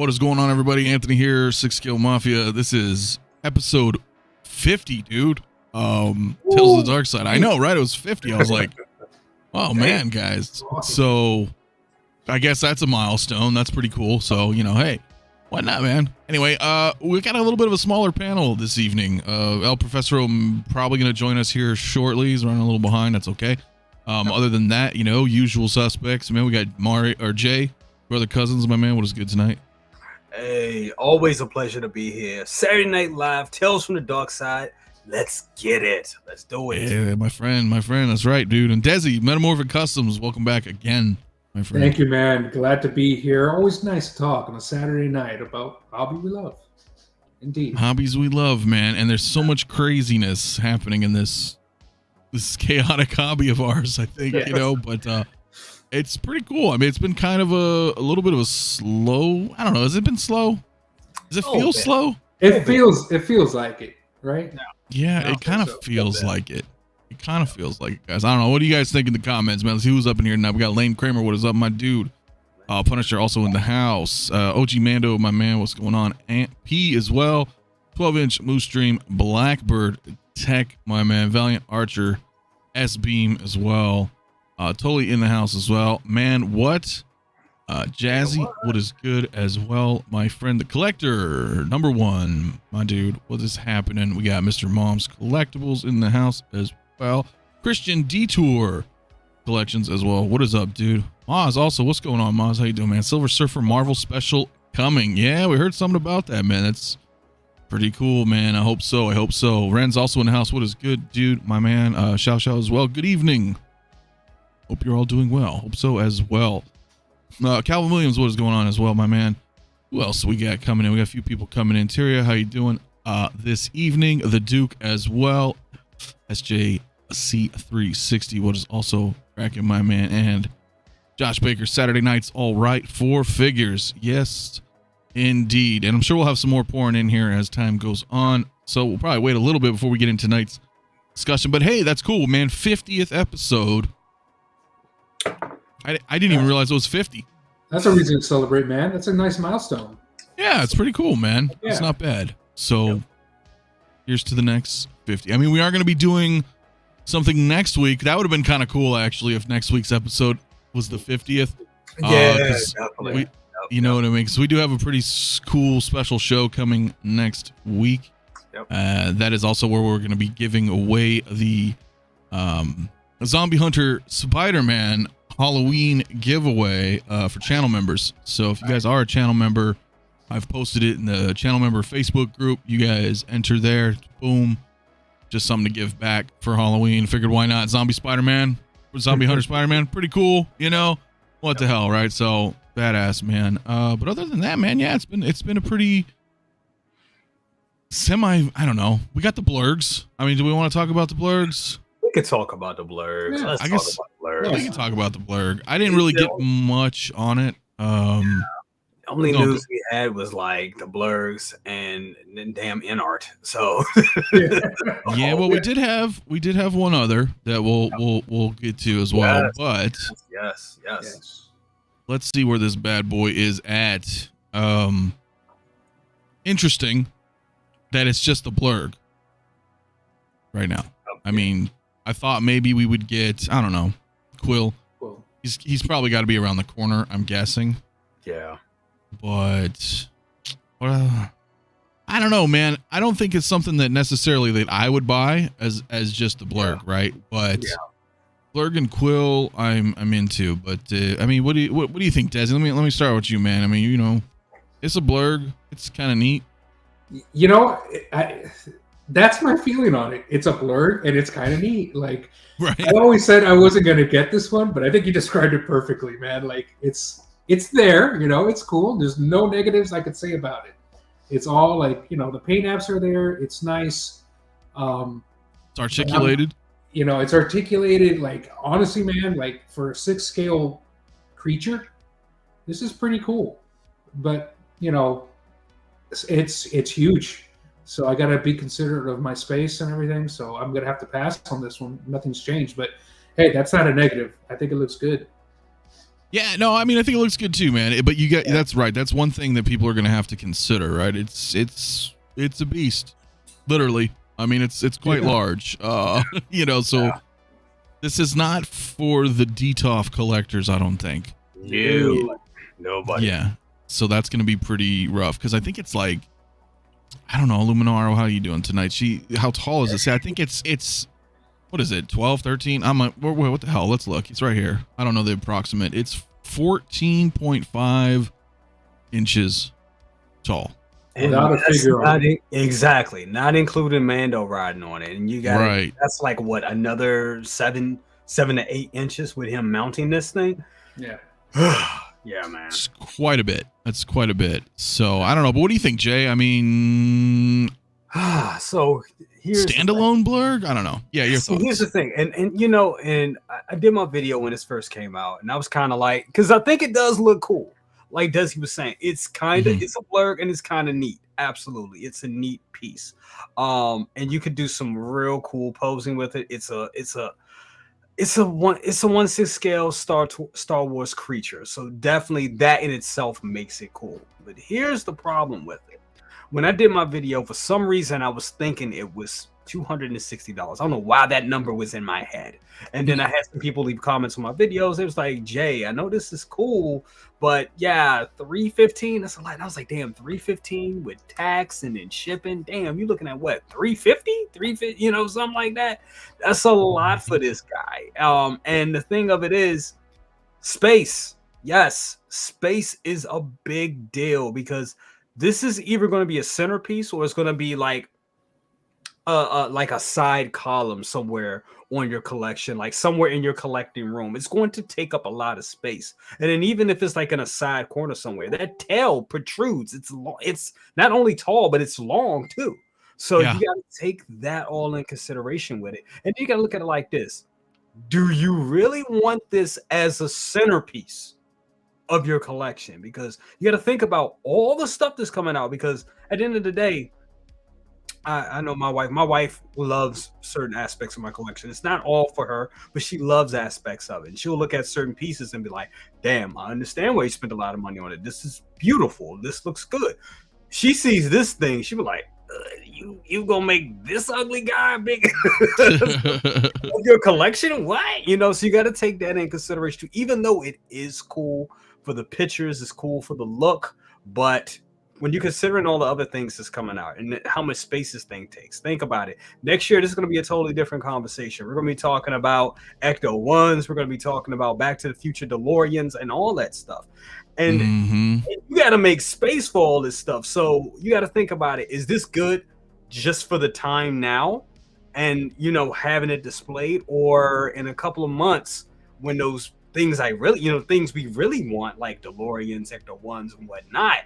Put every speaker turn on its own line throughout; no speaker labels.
What is going on, everybody? Anthony here, Six Scale Mafia. This is episode 50, dude. Tales of the Dark Side. I know, right? It was 50. I was like, oh man, guys. So I guess that's a milestone. That's pretty cool. So, you know, hey, why not, man? Anyway, we got a little bit of a smaller panel this evening. El Professor probably going to join us here shortly. He's running a little behind. That's okay. Other than that, you know, usual suspects. Man, we got Jay, brother cousins, my man. What is good tonight?
Hey, always a pleasure to be here. Saturday Night Live, Tales from the Dark Side. Let's get it. Let's do it.
Yeah, my friend. That's right, dude. And Desi, Metamorphic Customs, welcome back again, my friend.
Thank you, man. Glad to be here. Always nice to talk on a Saturday night about hobby we love. Indeed.
Hobbies we love, man. And there's so much craziness happening in this chaotic hobby of ours, I think, you know, but it's pretty cool. I mean, it's been kind of a little bit of a slow, I don't know, has it been slow? Does it feel slow?
It feels like it, right?
Yeah, it kind of feels like it. It kind of feels like it, guys. I don't know. What do you guys think in the comments, man? Let's see who's up in here now. We got Lane Kramer. What is up, my dude? Punisher also in the house. 𝗕𝗓𝗧𝗧𝗧, my man. What's going on? Ant P as well. 12-inch Moose Stream. Blackbird Tech, my man. Valiant Archer. S-Beam as well. Totally in the house as well. Man, what? Jazzy, what is good as well? My friend, the Collector, number one. My dude, what is happening? We got Mr. Mom's Collectibles in the house as well. Christian Detour Collections as well. What is up, dude? Maz also, what's going on, Maz? How you doing, man? Silver Surfer Marvel Special coming. Yeah, we heard something about that, man. That's pretty cool, man. I hope so. Ren's also in the house. What is good, dude? My man, Xiao as well. Good evening. Hope you're all doing well. Hope so as well. Calvin Williams, what is going on as well, my man? Who else we got coming in? We got a few people coming in. Tyria, how you doing this evening? The Duke as well. SJC360, what is also cracking, my man? And Josh Baker, Saturday nights, all right, 4 figures. Yes, indeed. And I'm sure we'll have some more pouring in here as time goes on. So we'll probably wait a little bit before we get into tonight's discussion. But hey, that's cool, man. 50th episode. I didn't even realize it was 50.
That's a reason to celebrate, man. That's a nice milestone.
Yeah, it's pretty cool, man. Yeah. It's not bad. So here's to the next 50. I mean, we are going to be doing something next week. That would have been kind of cool, actually, if next week's episode was the 50th.
Yeah, definitely.
You know what I mean? Because we do have a pretty cool special show coming next week.
Yep.
That is also where we're going to be giving away the Zombie Hunter Spider-Man Halloween giveaway for channel members. So if you guys are a channel member, I've posted it in the channel member Facebook group. You guys enter there. Boom. Just something to give back for Halloween. Figured why not? Zombie Spider-Man, Zombie Hunter Spider-Man, pretty cool, you know? What the hell, right? So badass, man. But other than that, man, yeah, it's been a pretty I don't know. We got the Blurrgs. I mean, do we want to talk about the Blurrgs?
We could talk about the Blurrgs.
Yeah,
Let's
I
talk
guess
about the Blurrgs.
we can talk about the Blurrg. I didn't really get much on it.
The only news we had was like the Blurrgs and damn InArts. So
yeah, well, we did have one other that we'll get to as well.
Yes.
But
yes.
Let's see where this bad boy is at. Interesting that it's just the Blurrg right now. Okay. I mean, I thought maybe we would get, I don't know, Quill. He's probably got to be around the corner, I'm guessing.
Yeah.
But I don't know, man. I don't think it's something that necessarily that I would buy as just the Blurrg, right? But Blurrg and Quill, I'm into. But I mean, what do you think, Desi? Let me start with you, man. I mean, you know, it's a Blurrg. It's kind of neat.
You know, that's my feeling on it. It's a Blurrg and it's kind of neat. Like, right. I always said I wasn't going to get this one, but I think you described it perfectly, man. Like, it's there, you know, it's cool. There's no negatives I could say about it. It's all like, you know, the paint apps are there. It's nice.
It's articulated.
You know, it's articulated. Like, honestly, man, like for a 6 scale creature, this is pretty cool. But, you know, it's huge. So I got to be considerate of my space and everything. So I'm going to have to pass on this one. Nothing's changed. But, hey, that's not a negative. I think it looks good.
Yeah, no, I mean, I think it looks good too, man. But you got that's right. That's one thing that people are going to have to consider, right? It's a beast, literally. I mean, it's quite large. You know, so this is not for the DTOF collectors, I don't think.
No, nobody.
Yeah, so that's going to be pretty rough because I think it's like, I don't know, Luminaro, how are you doing tonight? How tall is this? I think it's what is it, 12, 13? I'm like, wait, what the hell? Let's look. It's right here. I don't know the approximate. It's 14.5 inches tall.
Without a figure on it.
Exactly. Not including Mando riding on it. And you got that's like what, another 7 to 8 inches with him mounting this thing?
Yeah.
Yeah, man.
It's quite a bit. That's quite a bit. So I don't know, but what do you think, Jay? I mean,
so here's
standalone Blurrg? I don't know. Yeah, your thoughts.
Here's the thing, and you know, and I did my video when this first came out, and I was kind of like, because I think it does look cool. Like Desi was saying, it's kind of it's a Blurrg and it's kind of neat. Absolutely, it's a neat piece. And you could do some real cool posing with it. It's a 1/6 scale Star Wars creature. So definitely that in itself makes it cool. But here's the problem with it. When I did my video, for some reason I was thinking it was $260. I don't know why that number was in my head. And then I had some people leave comments on my videos. It was like, Jay, I know this is cool, but yeah, $315. That's a lot. And I was like, damn, $315 with tax and then shipping. Damn, you're looking at what, $350? $350, you know, something like that. That's a lot for this guy. And the thing of it is, space. Yes, space is a big deal because this is either going to be a centerpiece or it's going to be like a side column somewhere on your collection, like somewhere in your collecting room. It's going to take up a lot of space. And then even if it's like in a side corner somewhere, that tail protrudes. It's not only tall, but it's long too. So you got to take that all in consideration with it. And you got to look at it like this. Do you really want this as a centerpiece of your collection? Because you got to think about all the stuff that's coming out, because at the end of the day, I know my wife loves certain aspects of my collection. It's not all for her, but she loves aspects of it. And she'll look at certain pieces and be like, damn, I understand why you spent a lot of money on it. This is beautiful. This looks good. She sees this thing, she'll be like, you gonna make this ugly guy big of your collection? What? You know, so you got to take that in consideration too. Even though it is cool for the pictures, it's cool for the look, but when you're considering all the other things that's coming out and how much space this thing takes, think about it. Next year, this is going to be a totally different conversation. We're going to be talking about Ecto-1s. We're going to be talking about Back to the Future DeLoreans and all that stuff. And you got to make space for all this stuff. So you got to think about it. Is this good just for the time now and, you know, having it displayed, or in a couple of months when those things things we really want, like DeLoreans, Ecto-1s and whatnot,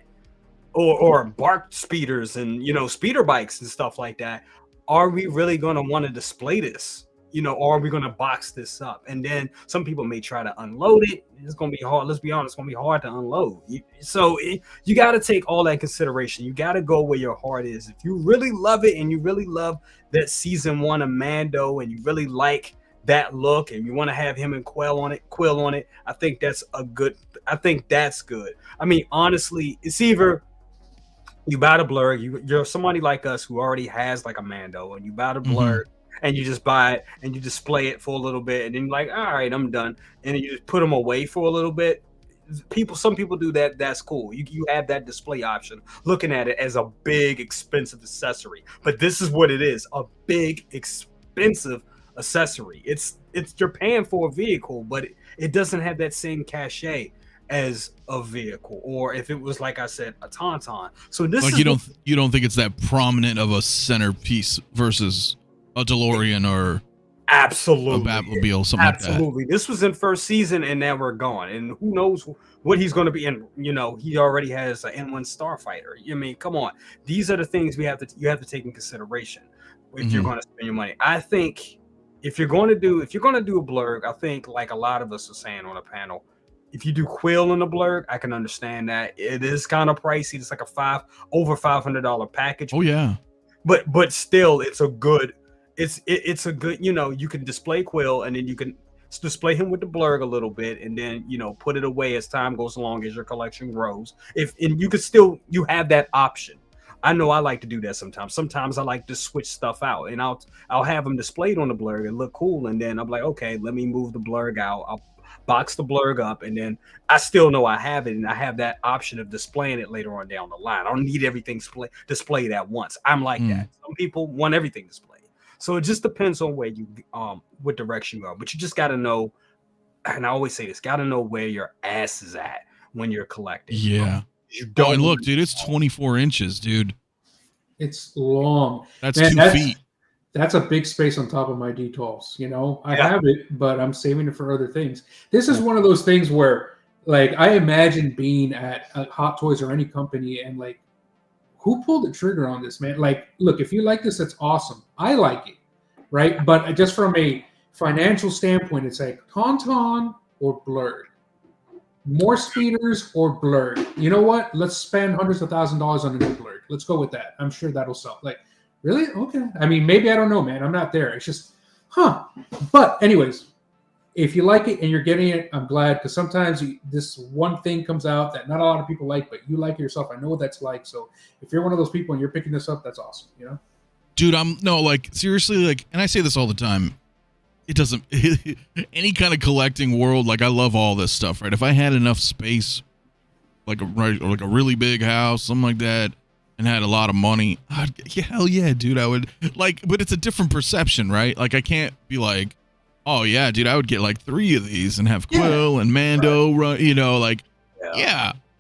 or bark speeders and, you know, speeder bikes and stuff like that, are we really going to want to display this? You know, or are we going to box this up? And then some people may try to unload it. It's going to be hard. Let's be honest, it's going to be hard to unload. So you got to take all that in consideration. You got to go where your heart is. If you really love it and you really love that season 1 of Mando and you really like that look and you want to have him and Quill on it, I think that's good. I mean, honestly, it's either you buy the Blurrg, you're somebody like us who already has like a Mando, and you buy the Blurrg and you just buy it and you display it for a little bit, and then you're like, all right, I'm done, and then you just put them away for a little bit. Some people do that. That's cool. You have that display option, looking at it as a big expensive accessory. But this is what it is: a big expensive accessory. It's you're paying for a vehicle, but it doesn't have that same cachet as a vehicle, or if it was, like I said, a tauntaun. So this, like,
you don't think it's that prominent of a centerpiece versus a DeLorean or
absolutely
a Batmobile, something like that.
Absolutely. This was in first season and now we're gone, and who knows what he's going to be in. You know, he already has an N1 Starfighter. I mean, come on, these are the things you have to take in consideration if you're going to spend your money. I think if you're going to do a Blurrg, I think, like a lot of us are saying on a panel, if you do Quill in the Blurrg, I can understand that. It is kind of pricey. It's like over $500 package.
Oh yeah.
But still, it's a good, you know, you can display Quill and then you can display him with the blurg a little bit, and then put it away as time goes along, as your collection grows. And you could still have that option. I know I like to do that sometimes. Sometimes I like to switch stuff out, and I'll have them displayed on the blurg and look cool, and then I'm like, okay, let me move the blurg out. I'll box the blurg up, and then I still know I have it, and I have that option of displaying it later on down the line. I don't need everything displayed at once. I'm like that. Some people want everything displayed, so it just depends on where you what direction you are. But you just got to know, and I always say this, got to know where your ass is at when you're collecting.
Yeah. You don't. Oh, and look, dude, it's 24 inches, dude.
It's long.
That's 2 feet.
That's a big space on top of my 𝗕𝗘𝗧. I have it, but I'm saving it for other things. This is one of those things where, like, I imagine being at Hot Toys or any company and, like, who pulled the trigger on this, man? Like, look, if you like this, that's awesome. I like it, right? But just from a financial standpoint, it's like Tauntaun or Blurrg. More speeders or Blurrg. You know what? Let's spend hundreds of $1,000s on a new Blurrg. Let's go with that. I'm sure that'll sell. Like, really? Okay. I mean, maybe, I don't know, man. I'm not there. It's just, But anyways, if you like it and you're getting it, I'm glad, because sometimes this one thing comes out that not a lot of people like, but you like it yourself. I know what that's like. So if you're one of those people and you're picking this up, that's awesome.
Dude, seriously, like, and I say this all the time. It doesn't any kind of collecting world, like, I love all this stuff, right? If I had enough space, like a really big house, something like that, and had a lot of money, hell yeah, dude, I would, like, but it's a different perception, right? Like, I can't be like, oh yeah, dude, I would get like 3 of these and have Quill and Mando run,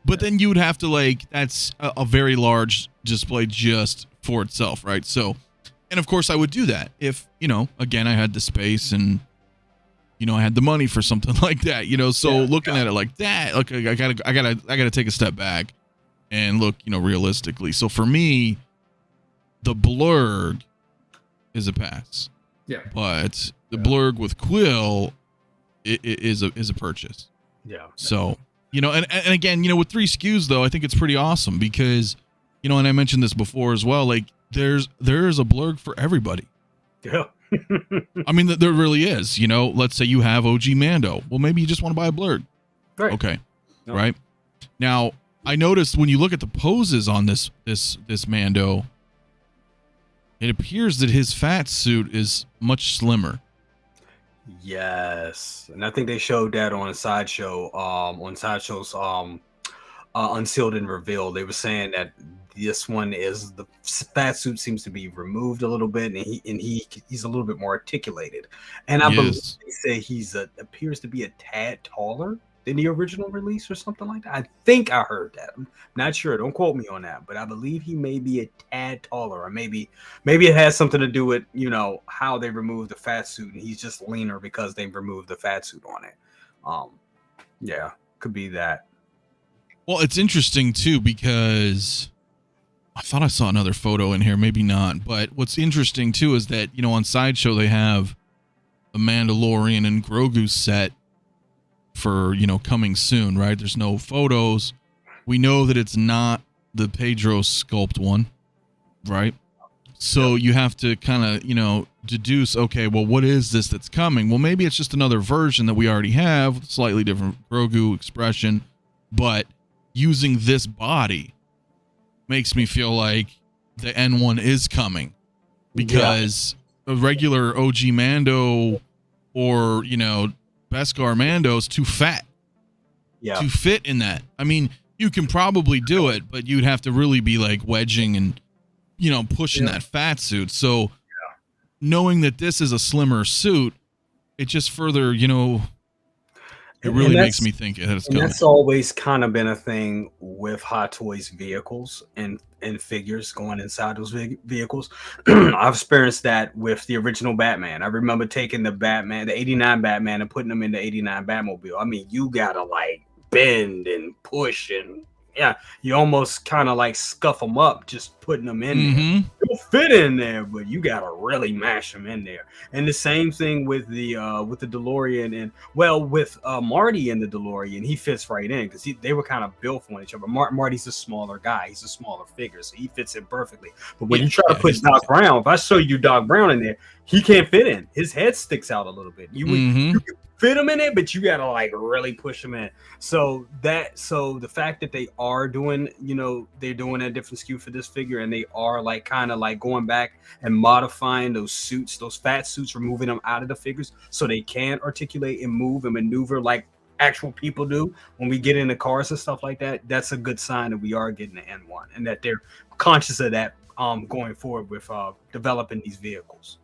but then you would have to, like, that's a very large display just for itself, right? So, and of course I would do that if, again, I had the space and, I had the money for something like that, so looking at it like that, like, I gotta take a step back and look, realistically. So for me, the Blurrg is a pass.
Yeah.
But the Blurrg with Quill is a purchase.
Yeah.
So, and again, with 3 SKUs though, I think it's pretty awesome because, and I mentioned this before as well, like, there's a Blurrg for everybody.
Yeah.
I mean, there really is. Let's say you have 𝗕𝗓𝗏. Well, maybe you just want to buy a Blurrg.
Right.
Okay. No. Right. Now, I noticed when you look at the poses on this Mando, it appears that his fat suit is much slimmer.
Yes, and I think they showed that on Sideshow. On Sideshow's Unsealed and Revealed, they were saying that this one is, the fat suit seems to be removed a little bit, and he's a little bit more articulated. And I believe they say appears to be a tad taller than the original release or something like that. I think I heard that. I'm not sure. Don't quote me on that, but I believe he may be a tad taller, or maybe it has something to do with how they removed the fat suit, and he's just leaner because they removed the fat suit on it. Yeah, could be that.
Well, it's interesting too because I thought I saw another photo in here, maybe not. But what's interesting too is that on Sideshow they have the Mandalorian and Grogu set for coming soon, right? There's no photos. We know that it's not the Pedro sculpt one, right? So you have to kind of deduce, okay, well, what is this that's coming? Well, maybe it's just another version that we already have, slightly different Grogu expression, but using this body makes me feel like the N1 is coming, because a regular OG Mando or Beskar Mando's too fat to fit in that. I mean, you can probably do it, but you'd have to really be like wedging and pushing that fat suit. So knowing that this is a slimmer suit, it just further it really makes me think it's coming.
That's always kind of been a thing with Hot Toys vehicles and figures going inside those vehicles. I've experienced that with the original Batman. I remember taking the 89 Batman, and putting them in the 89 Batmobile. I mean, you gotta like bend and push, and you almost kind of like scuff them up just putting them in there. They'll fit in there, but you gotta really mash them in there. And the same thing with the DeLorean, and with Marty in the DeLorean, he fits right in because they were kind of built for each other. Marty's a smaller guy, he's a smaller figure, so he fits in perfectly. But when you try to put Doc Brown, if I show you Doc Brown in there, he can't fit in. His head sticks out a little bit. You
Mm-hmm.
can fit him in it, but you gotta like really push him in. So the fact that they are doing, you know, they're doing a different SKU for this figure, and they are like kind of like going back and modifying those suits, those fat suits, removing them out of the figures so they can articulate and move and maneuver like actual people do when we get in the cars and stuff like that. That's a good sign that we are getting the N1 and that they're conscious of that going forward with developing these vehicles.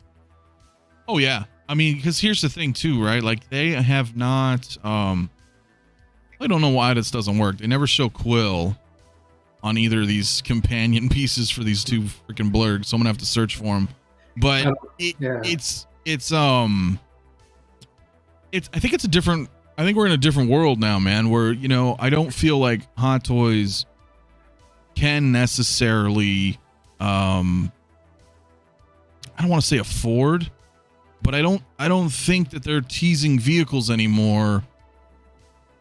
Oh yeah, I mean, because here's the thing too, right? Like they have not. I don't know why this doesn't work. They never show Quill on either of these companion pieces for these two freaking Blurrgs, so I'm gonna have to search for them. But it's I think it's a different. I think we're in a different world now, man. Where, you know, I don't feel like Hot Toys can necessarily. I don't want to say afford, but I don't think that they're teasing vehicles anymore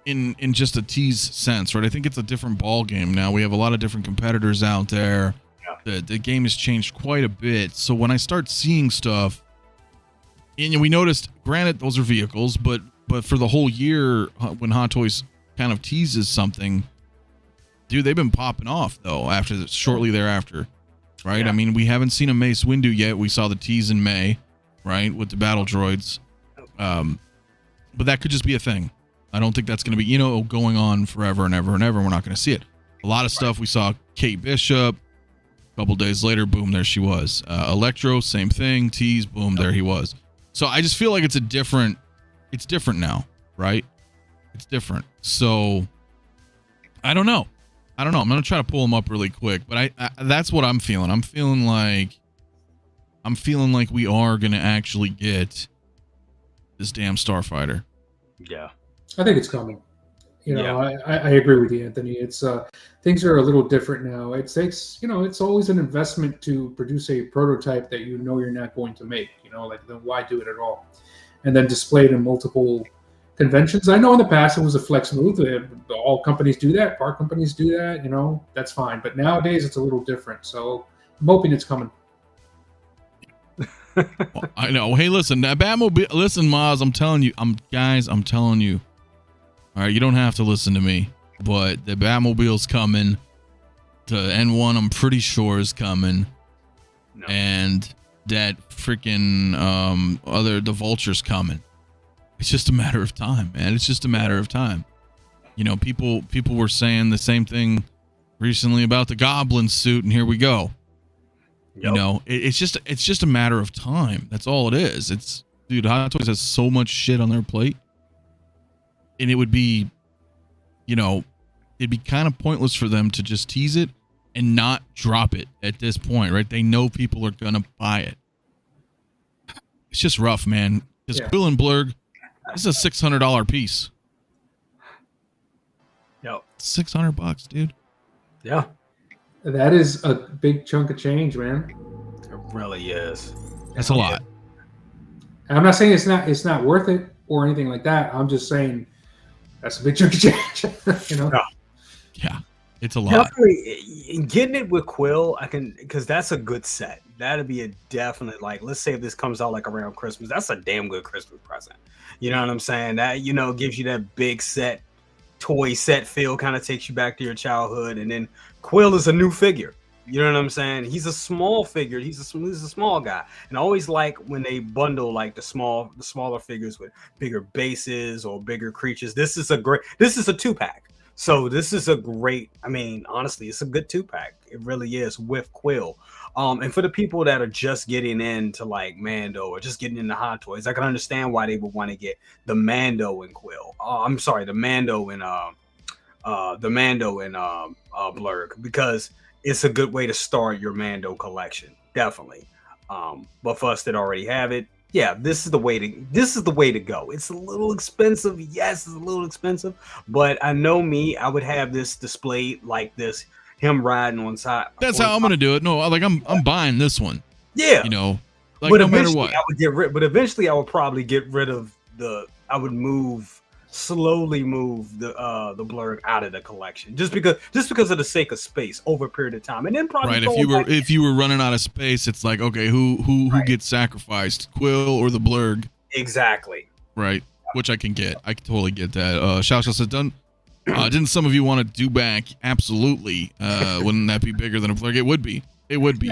in just a tease sense, right? I think it's a different ball game now. We have a lot of different competitors out there. Yeah. The game has changed quite a bit. So when I start seeing stuff, and we noticed, granted, those are vehicles, but for the whole year, when Hot Toys kind of teases something, dude, they've been popping off though. Shortly thereafter, right? Yeah. I mean, we haven't seen a Mace Windu yet. We saw the tease in May, right, with the battle droids. But that could just be a thing. I don't think that's going to be, you know, going on forever and ever and ever. We're not going to see it. A lot of stuff we saw. Kate Bishop. A couple days later, boom, there she was. Electro, same thing. Tease, boom, there he was. So I just feel like it's different now, right? It's different. So I don't know. I'm going to try to pull them up really quick, but I that's what I'm feeling. I'm feeling like we are going to actually get this damn Starfighter.
Yeah.
I think it's coming. You know, I agree with you, Anthony. It's things are a little different now. It takes, you know, it's always an investment to produce a prototype that you know you're not going to make. You know, like, then why do it at all? And then display it in multiple conventions. I know in the past it was a flex move. All companies do that. Car companies do that. You know, that's fine. But nowadays it's a little different. So I'm hoping it's coming.
Well, I know. Hey, listen, that Batmobile. Listen, Maz, I'm telling you. I'm telling you. All right, you don't have to listen to me, but the Batmobile's coming. The N1, I'm pretty sure, is coming. No. And that freaking the Vulture's coming. It's just a matter of time, man. It's just a matter of time. You know, people were saying the same thing recently about the Goblin suit, and here we go. Yep. You know, it's just a matter of time. That's all it is. It's, dude, Hot Toys has so much shit on their plate, and it would be, you know, it'd be kind of pointless for them to just tease it and not drop it at this point, right? They know people are gonna buy it. It's just rough, man. Because Quill and Blurrg, this is a $600 piece.
Yep.
$600, dude.
Yeah.
That is a big chunk of change, man.
It really is.
That's a lot.
I'm not saying it's not worth it or anything like that. I'm just saying that's a big chunk of change. You know?
Yeah. It's a lot.
Definitely getting it with Quill, because that's a good set. That'd be a definite, like, let's say if this comes out like around Christmas, that's a damn good Christmas present. You know what I'm saying? That, you know, gives you that big set, toy set feel, kind of takes you back to your childhood. And then Quill is a new figure. You know what I'm saying? He's a small figure. He's a small guy. And I always like when they bundle like the smaller figures with bigger bases or bigger creatures. This is a 2-pack. So this is a great, I mean, honestly, it's a good 2-pack. It really is, with Quill. And for the people that are just getting into like Mando or just getting into Hot Toys, I can understand why they would want to get the Mando and Quill. I'm sorry, the Mando and Blurrg, because it's a good way to start your Mando collection, definitely. But for us that already have it, yeah, this is the way to go. It's a little expensive. Yes, it's a little expensive, but I know me, I would have this displayed like this, him riding on side.
That's how I'm gonna do it. No, like I'm buying this one.
Yeah,
you know, like, but no matter what.
But eventually I would probably get rid of I would move slowly move the Blurrg out of the collection, just because of the sake of space over a period of time, and then probably
right. If you were running out of space, it's like, okay, who gets sacrificed, Quill or the Blurrg?
Exactly.
Right. Which I can get. I can totally get that. Shao said, didn't some of you want to do back? Absolutely. Wouldn't that be bigger than a Blurrg? It would be. It would be.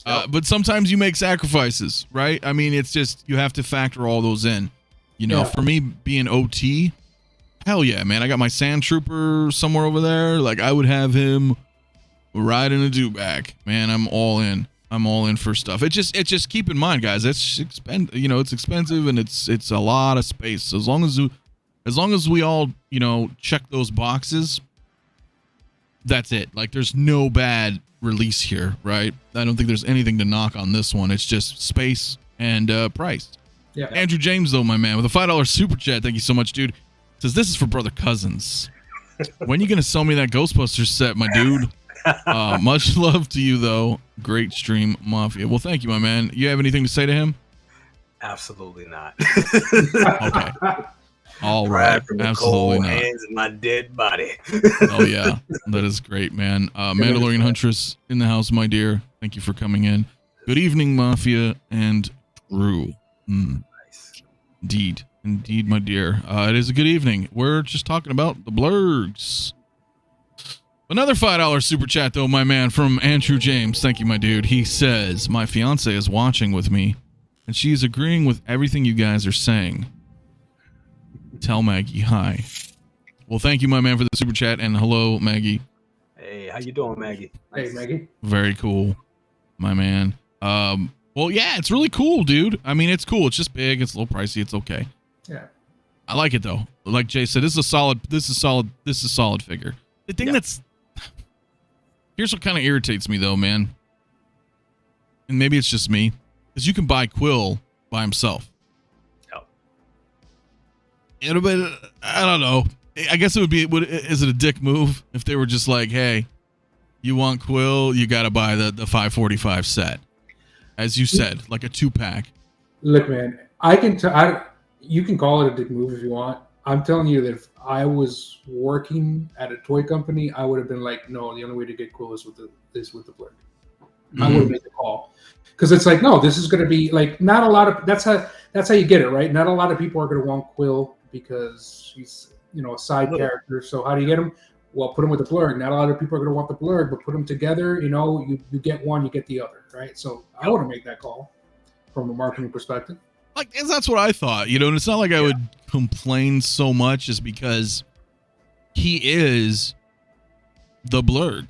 Yeah. But sometimes you make sacrifices, right? I mean, it's just, you have to factor all those in. You know, for me being OT, hell yeah, man. I got my Sand Trooper somewhere over there. Like, I would have him riding a do-back. Man, I'm all in. I'm all in for stuff. It just keep in mind, guys, it's expensive and it's a lot of space. So as long as we all, check those boxes, that's it. Like, there's no bad release here, right? I don't think there's anything to knock on this one. It's just space and price. Yeah. Andrew James, though, my man, with a $5 super chat. Thank you so much, dude. Says, this is for brother Cousins. When you gonna sell me that Ghostbusters set, my dude? Much love to you, though. Great stream, Mafia. Well, thank you, my man. You have anything to say to him?
Absolutely not.
Okay. All right. Absolutely not.
Hands in my dead body.
Oh yeah, that is great, man. Mandalorian Huntress in the house, my dear. Thank you for coming in. Good evening, Mafia and crew. Nice. Indeed, my dear. It is a good evening. We're just talking about the Blurrgs. Another $5 super chat, though, my man, from Andrew James. Thank you, my dude. He says, my fiance is watching with me, and she's agreeing with everything you guys are saying. Tell Maggie hi. Well, thank you, my man, for the super chat, and hello, Maggie.
Hey, how you doing, Maggie?
Nice. Hey, Maggie.
Very cool, my man. Well, yeah, it's really cool, dude. I mean, it's cool. It's just big. It's a little pricey. It's okay.
Yeah.
I like it, though. Like Jay said, this is a solid figure. The thing that's... Here's what kind of irritates me, though, man. And maybe it's just me. Is you can buy Quill by himself.
Oh.
I don't know. I guess it would be... Is it a dick move? If they were just like, hey, you want Quill, you got to buy the 545 set. As you said, like a 2-pack.
Look, man, you can call it a dick move if you want. I'm telling you that if I was working at a toy company, I would have been like, no, the only way to get Quill is with the Blurrg. I would have made the call. Because it's like, no, this is going to be like, not a lot of, that's how you get it, right? Not a lot of people are going to want Quill because she's, a side character. So how do you get him? Well, put him with the Blurrg. Not a lot of people are going to want the Blurrg, but put them together, you get one, you get the other, right? So I would have made that call from a marketing perspective.
Like, that's what I thought, and it's not like I would complain so much just because he is the Blurrg.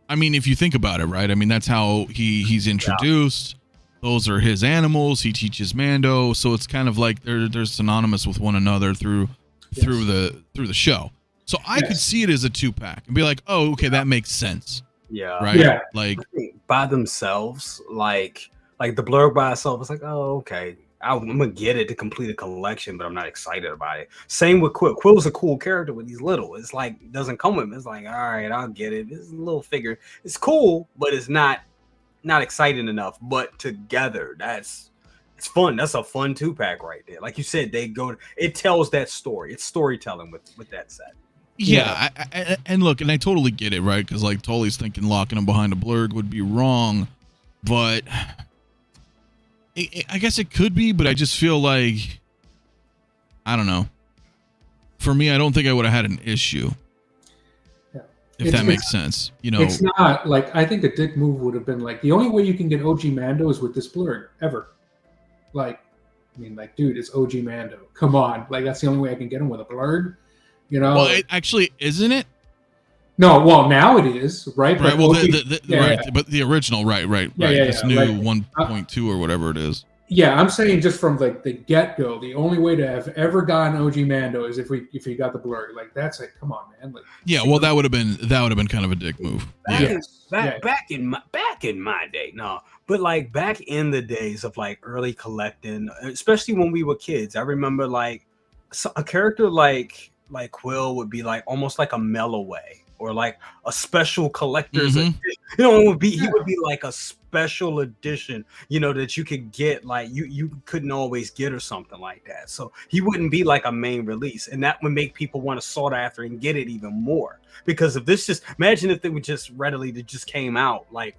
I mean, if you think about it, right? I mean, that's how he's introduced. Yeah. Those are his animals. He teaches Mando. So it's kind of like they're synonymous with one another through the show. So I could see it as a 2-pack and be like, oh, okay, that makes sense.
Yeah.
Right?
Yeah.
Like,
by themselves, like the Blurrg by itself, it's like, oh, okay. I'm gonna get it to complete a collection, but I'm not excited about it. Same with Quill. Quill's a cool character when he's little. It's like doesn't come with him. It's like, all right, I'll get it. It's a little figure. It's cool, but it's not exciting enough. But together, it's fun. That's a fun 2-pack right there. Like you said, it tells that story. It's storytelling with that set.
Yeah, and look, and I totally get it, right? Because like Tully's thinking locking him behind a Blurrg would be wrong, but I guess it could be. But I just feel like, I don't know. For me, I don't think I would have had an issue. Yeah. If that makes sense,
It's not like, I think a dick move would have been like, the only way you can get OG Mando is with this Blurrg ever. Like, I mean, like, dude, it's OG Mando. Come on, like that's the only way I can get him with a Blurrg.
Well, it actually isn't it?
No, well now it is, right?
Right. Well, right, but the original, right. This new 1.2 or whatever it is.
Yeah, I'm saying just from like the get-go, the only way to have ever gotten OG Mando is if you got the Blurrg. Like that's like, come on, man. Like,
yeah, well, that would have been kind of a dick move.
Back in my day, no, but like back in the days of like early collecting, especially when we were kids, I remember like a character like Quill would be like almost like a Melloway or like a special collector's
Mhm.
edition. You know, he would be like a special edition, you know, that you could get, like you couldn't always get or something like that. So he wouldn't be like a main release, and that would make people want to sought after and get it even more. Because if this just, imagine if they would just readily, that just came out, like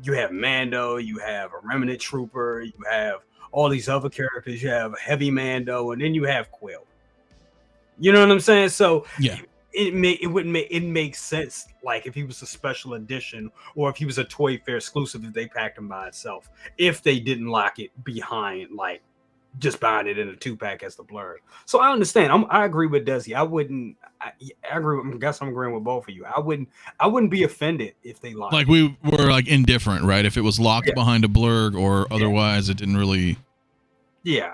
you have Mando, you have a Remnant Trooper, you have all these other characters, you have Heavy Mando, and then you have Quill. You know what I'm saying? So
Yeah.
It makes sense, like if he was a special edition, or if he was a Toy Fair exclusive, if they packed him by itself, if they didn't lock it behind like just buying it in a 2-pack as the Blurrg. So I understand. I agree with Desi. I agree with, I guess I'm agreeing with both of you. I wouldn't be offended if they locked
Like
it.
we were like indifferent, right? If it was locked behind a Blurrg or otherwise, it didn't really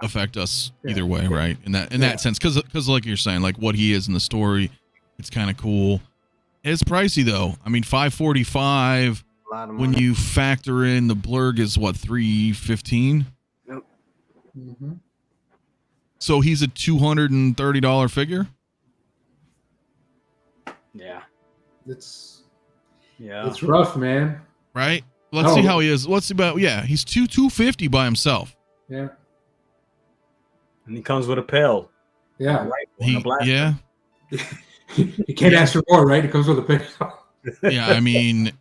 affect us either way, right? In that sense, because like you're saying, like what he is in the story, it's kind of cool. It's pricey though. I mean, $545 when you factor in the Blurrg is what, $315.
Mm-hmm.
So he's a $230 figure.
Yeah,
It's
yeah,
it's rough, man.
Right? Let's see how he is. Let's see about he's $250 by himself.
Yeah.
and he comes with a pill.
Yeah.
Yeah.
You can't ask for more, right? It comes with a pill.
Yeah, I mean,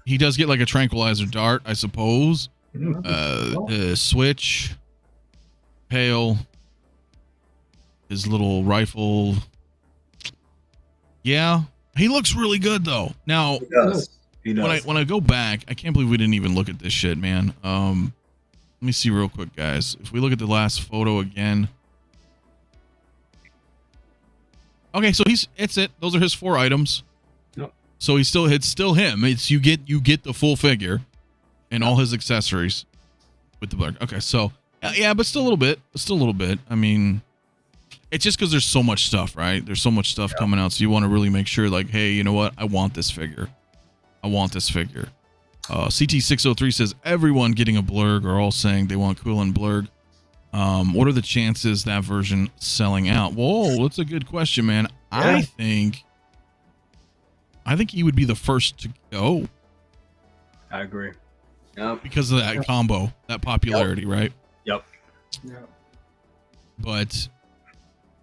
he does get like a tranquilizer dart, I suppose. Switch, pail, his little rifle. Yeah, he looks really good though. Now,
He does.
when I go back, I can't believe we didn't even look at this shit, man. Let me see real quick, guys. If we look at the last photo again. Okay, so it's it. Those are his 4 items.
Yep.
So it's still him. It's you get the full figure and all his accessories with the Blurrg. Okay, so yeah, but still a little bit. I mean, it's just because there's so much stuff, right? There's so much stuff coming out, so you want to really make sure, like, hey, you know what? I want this figure. CT603 says everyone getting a Blurrg are all saying they want Quill and Blurrg. What are the chances that version selling out? Whoa, that's a good question, man. Yeah. I think he would be the first to go.
I agree. Yep.
Because of that combo, that popularity, right?
Yep.
Yeah.
But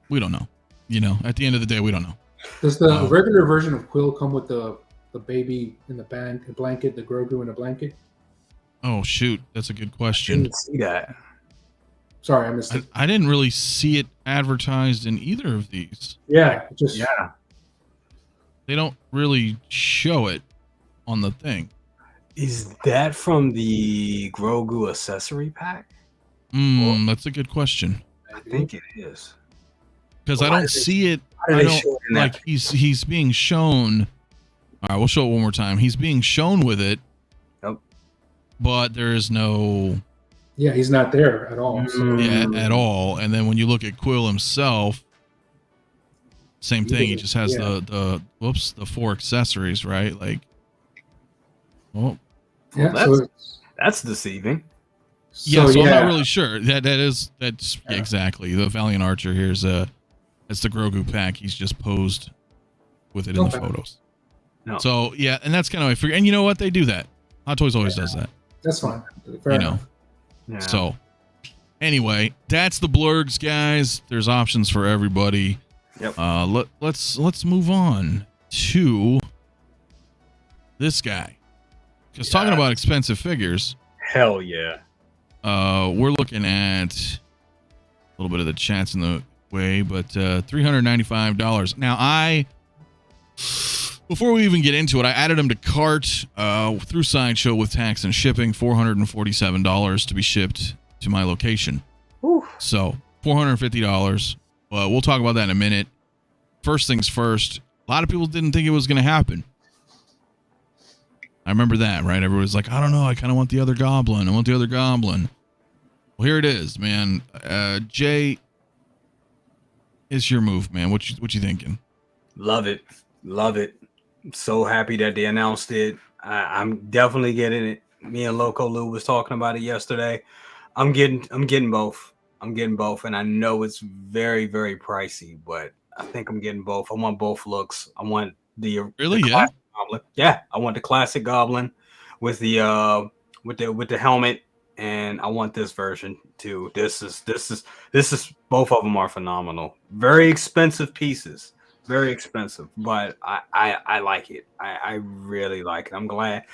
we don't know. You know, at the end of the day, we don't know.
Does the regular version of Quill come with the baby in the blanket, the Grogu in a blanket?
Oh shoot, that's a good question.
I didn't see that.
Sorry, I missed it.
I didn't really see it advertised in either of these.
Yeah,
they don't really show it on the thing.
Is that from the Grogu accessory pack?
That's a good question.
I think it is.
Because I don't see it. I don't like he's being shown. All right, we'll show it one more time. He's being shown with it.
Yep.
But there is no.
Yeah, he's not there at all. So.
Yeah, at all. And then when you look at Quill himself, same thing. He just has the 4 accessories, right? Like, well,
that's deceiving.
Yeah, so I'm not really sure. That's exactly the Valiant Archer. Here's it's the Grogu pack. He's just posed with it in the photos.
No.
So yeah, and that's kind of I figure. And you know what? They do that. Hot Toys always does that.
That's fine. Fair enough.
Yeah.
So anyway, that's the Blurrgs, guys. There's options for everybody.
Yep.
Let's move on to this guy. Because talking about expensive figures.
Hell yeah.
We're looking at a little bit of the chats in the way, but $395. Now before we even get into it, I added them to cart through Sideshow with tax and shipping, $447 to be shipped to my location.
Ooh.
So $450. But we'll talk about that in a minute. First things first, a lot of people didn't think it was going to happen. I remember that, right? Everybody's like, I don't know. I kind of want the other Goblin. Well, here it is, man. Jay, it's your move, man. What you thinking?
Love it. I'm so happy that they announced it. I'm definitely getting it. Me and Loco Lou was talking about it yesterday. I'm getting both. And I know it's very, very pricey, but I think I'm getting both. I want both looks. I want
Really?
The
Yeah.
Goblin. Yeah, I want the classic Goblin with the helmet, and I want this version too. This is both of them are phenomenal. Very expensive pieces. Very expensive, but I like it. I really like it. I'm glad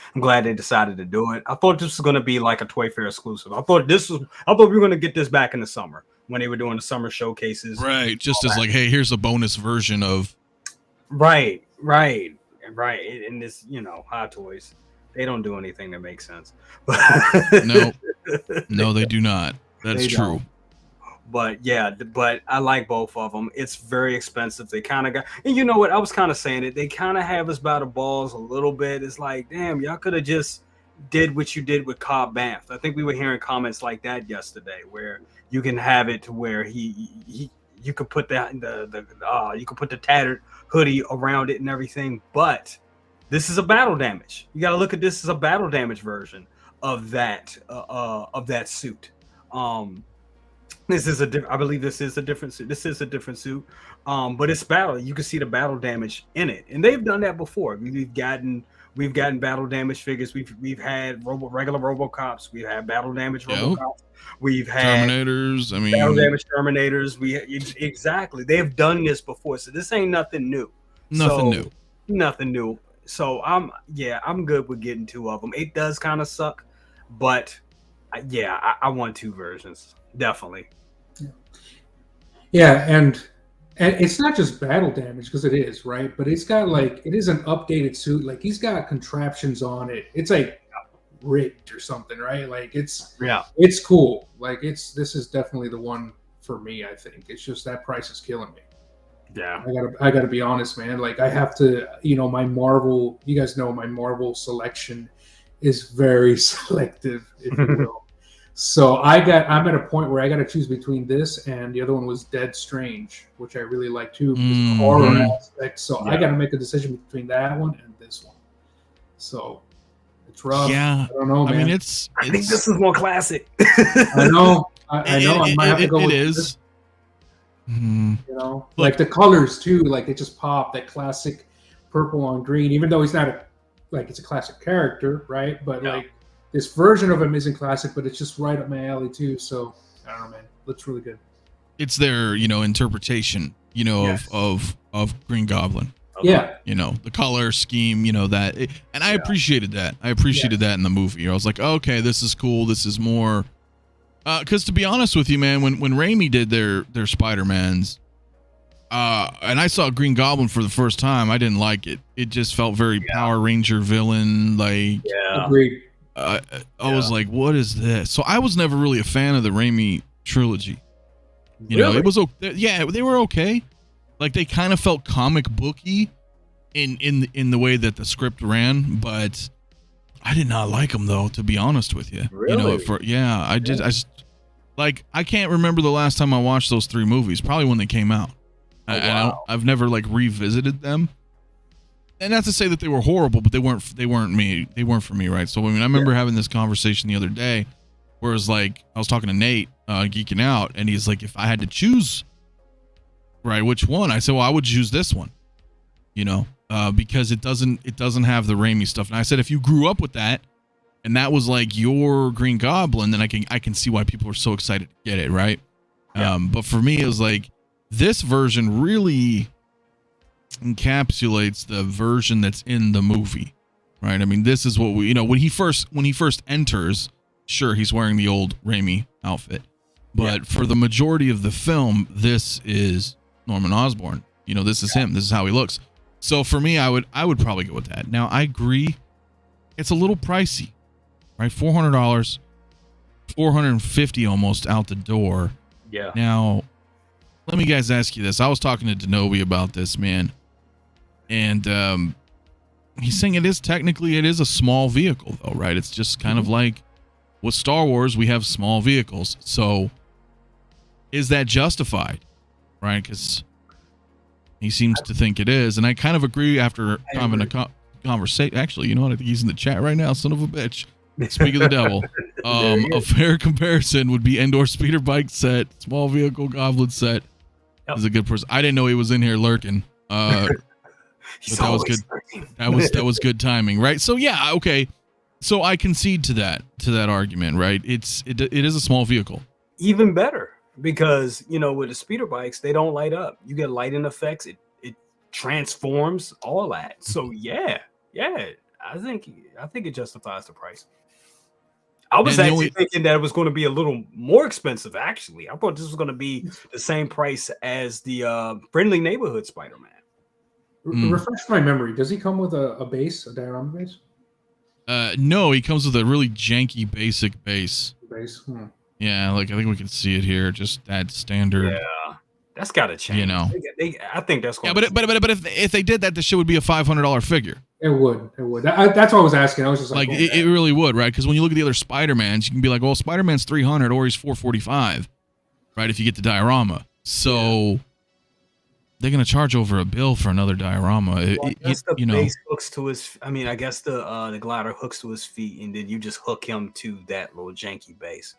they decided to do it. I thought this was gonna be like a Toy Fair exclusive. I thought we were gonna get this back in the summer when they were doing the summer showcases.
Right. Just as like, hey, here's a bonus version of.
Right. And this, Hot Toys, they don't do anything that makes sense.
No, they do not. That's true.
Don't. But yeah, but I like both of them. It's very expensive. They kind of got, and you know what? I was kind of saying it. They kind of have us by the balls a little bit. It's like, damn, y'all could have just did what you did with 𝗕𝗏𝗡. I think we were hearing comments like that yesterday, where you can have it to where you could put you could put the tattered hoodie around it and everything. But this is a battle damage. You got to look at this as a battle damage version of that suit. I believe this is a different suit. This is a different suit, but it's battle. You can see the battle damage in it, and they've done that before. We've gotten battle damage figures. We've had regular RoboCops. We've had battle damage RoboCops. We've had
Terminators. I mean,
battle damage Terminators. Exactly. They have done this before, so this ain't nothing new. Nothing new. So I'm good with getting two of them. It does kind of suck, but I want two versions, definitely.
Yeah, and it's not just battle damage, because it is, right? But it's got it is an updated suit. Like, he's got contraptions on it. It's like rigged or something, right? Like, it's cool. Like, this is definitely the one for me. I think it's just that price is killing me.
Yeah,
I gotta be honest, man. Like, I have to, my Marvel. You guys know my Marvel selection is very selective, if you will. So I'm at a point where I got to choose between this, and the other one was Dead Strange, which I really like too, because of the horror aspect. So I got to make a decision between that one and this one. So it's rough.
Yeah,
I don't know, man.
I mean,
I think this is more classic.
I know. I know. I might have to go with this. Like the colors too. Like, they just pop. That classic purple on green. Even though he's not it's a classic character, right? But this version of him isn't classic, but it's just right up my alley too. So I don't know, man. Looks really good.
It's their, interpretation, of Green Goblin.
Yeah.
The color scheme, that, and I appreciated that. I appreciated that in the movie. I was like, okay, this is cool. This is more, because to be honest with you, man, when Raimi did their Spider-Mans, and I saw Green Goblin for the first time, I didn't like it. It just felt very Power Ranger villain, like.
Yeah. Agreed.
I was like, what is this? So I was never really a fan of the Raimi trilogy. It was okay. Yeah, they were okay. Like, they kind of felt comic booky in the way that the script ran, but I did not like them, though, to be honest with you.
Really?
I just I can't remember the last time I watched those three movies. Probably when they came out. I've never revisited them. And not to say that they were horrible, but they weren't for me, right? So I remember having this conversation the other day, where it was like, I was talking to Nate, geeking out, and he's like, if I had to choose, right, which one? I said, well, I would choose this one, because it doesn't have the Raimi stuff. And I said, if you grew up with that, and that was like your Green Goblin, then I can see why people are so excited to get it, right? Yeah. But for me, it was like, this version really encapsulates the version that's in the movie, right? I mean, this is what we, when he first enters, sure, he's wearing the old Raimi outfit, but for the majority of the film, this is Norman Osborn. This is him. This is how he looks. So for me, I would probably go with that. Now, I agree, it's a little pricey, right? $400, $450 almost out the door.
Yeah.
Now, let me guys ask you this. I was talking to 𝗕𝗏𝗧 about this, man. And he's saying it is a small vehicle, though, right? It's just kind of like with Star Wars, we have small vehicles. So is that justified, right? Because he seems to think it is. And I kind of agree after having a conversation. Actually, you know what? I think he's in the chat right now, son of a bitch. Speak of the devil. A fair comparison would be Endor speeder bike set, small vehicle goblin set. Is a good person. I didn't know he was in here lurking. But that was good. That was good timing, right? So yeah, okay. So I concede to that argument, right? It is a small vehicle.
Even better, because with the speeder bikes, they don't light up. You get lighting effects. It transforms, all that. So yeah, I think it justifies the price. I was actually thinking that it was going to be a little more expensive. Actually, I thought this was going to be the same price as the Friendly Neighborhood Spider-Man.
Refresh my memory. Does he come with a base, a diorama base?
No, he comes with a really janky basic base.
Base.
Yeah, like I think we can see it here. Just that standard.
Yeah, that's got to change. I think that's going.
Yeah, but if they did that, the shit would be a $500 figure.
It would. That's what I was asking. I was just like
it really would, right? Because when you look at the other Spider-Mans, you can be like, well, Spider-Man's $300 or he's $445, right? If you get the diorama, so they're gonna charge over a bill for another diorama.
Well, the base hooks to his. I mean, I guess the glider hooks to his feet, and then you just hook him to that little janky base.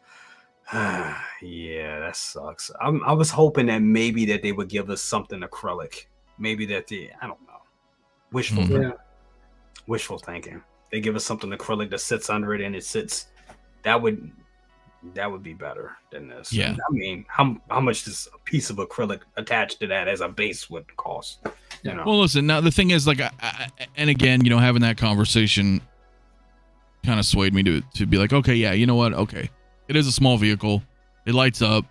Yeah, that sucks. I was hoping that maybe that they would give us something acrylic. Maybe that I don't know. Wishful thinking. They give us something acrylic that sits under it and it sits. That would be better than this.
Yeah.
I mean, how much does a piece of acrylic attached to that as a base would cost?
Well, listen. Now the thing is, like, and again, having that conversation kind of swayed me to be like, okay, yeah, you know what? Okay, it is a small vehicle. It lights up.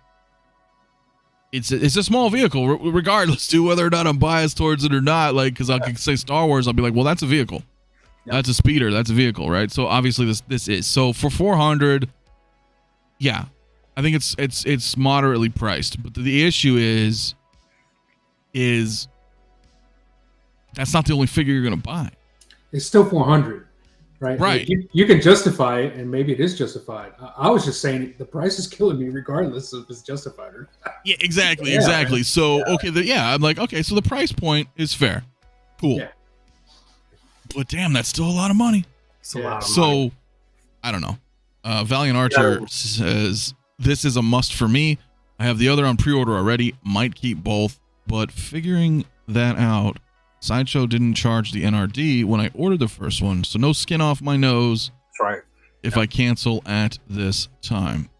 It's a small vehicle, regardless to whether or not I'm biased towards it or not. Like, because I could say Star Wars, I'll be like, well, that's a vehicle. That's a speeder. That's a vehicle, right? So obviously this is. So for 400, yeah, I think it's moderately priced. But the issue is that's not the only figure you're gonna buy.
It's still 400, right?
Right.
Like you can justify it, and maybe it is justified. I was just saying the price is killing me, regardless of if it's justified or not.
Yeah, exactly, exactly. So okay, I'm like, okay, so the price point is fair, cool.
Yeah.
But damn, that's still a lot of money.
It's a lot of money.
I don't know. Valiant Archer says, this is a must for me. I have the other on pre-order already. Might keep both. But figuring that out, Sideshow didn't charge the NRD when I ordered the first one. So no skin off my nose.
That's right.
If I cancel at this time.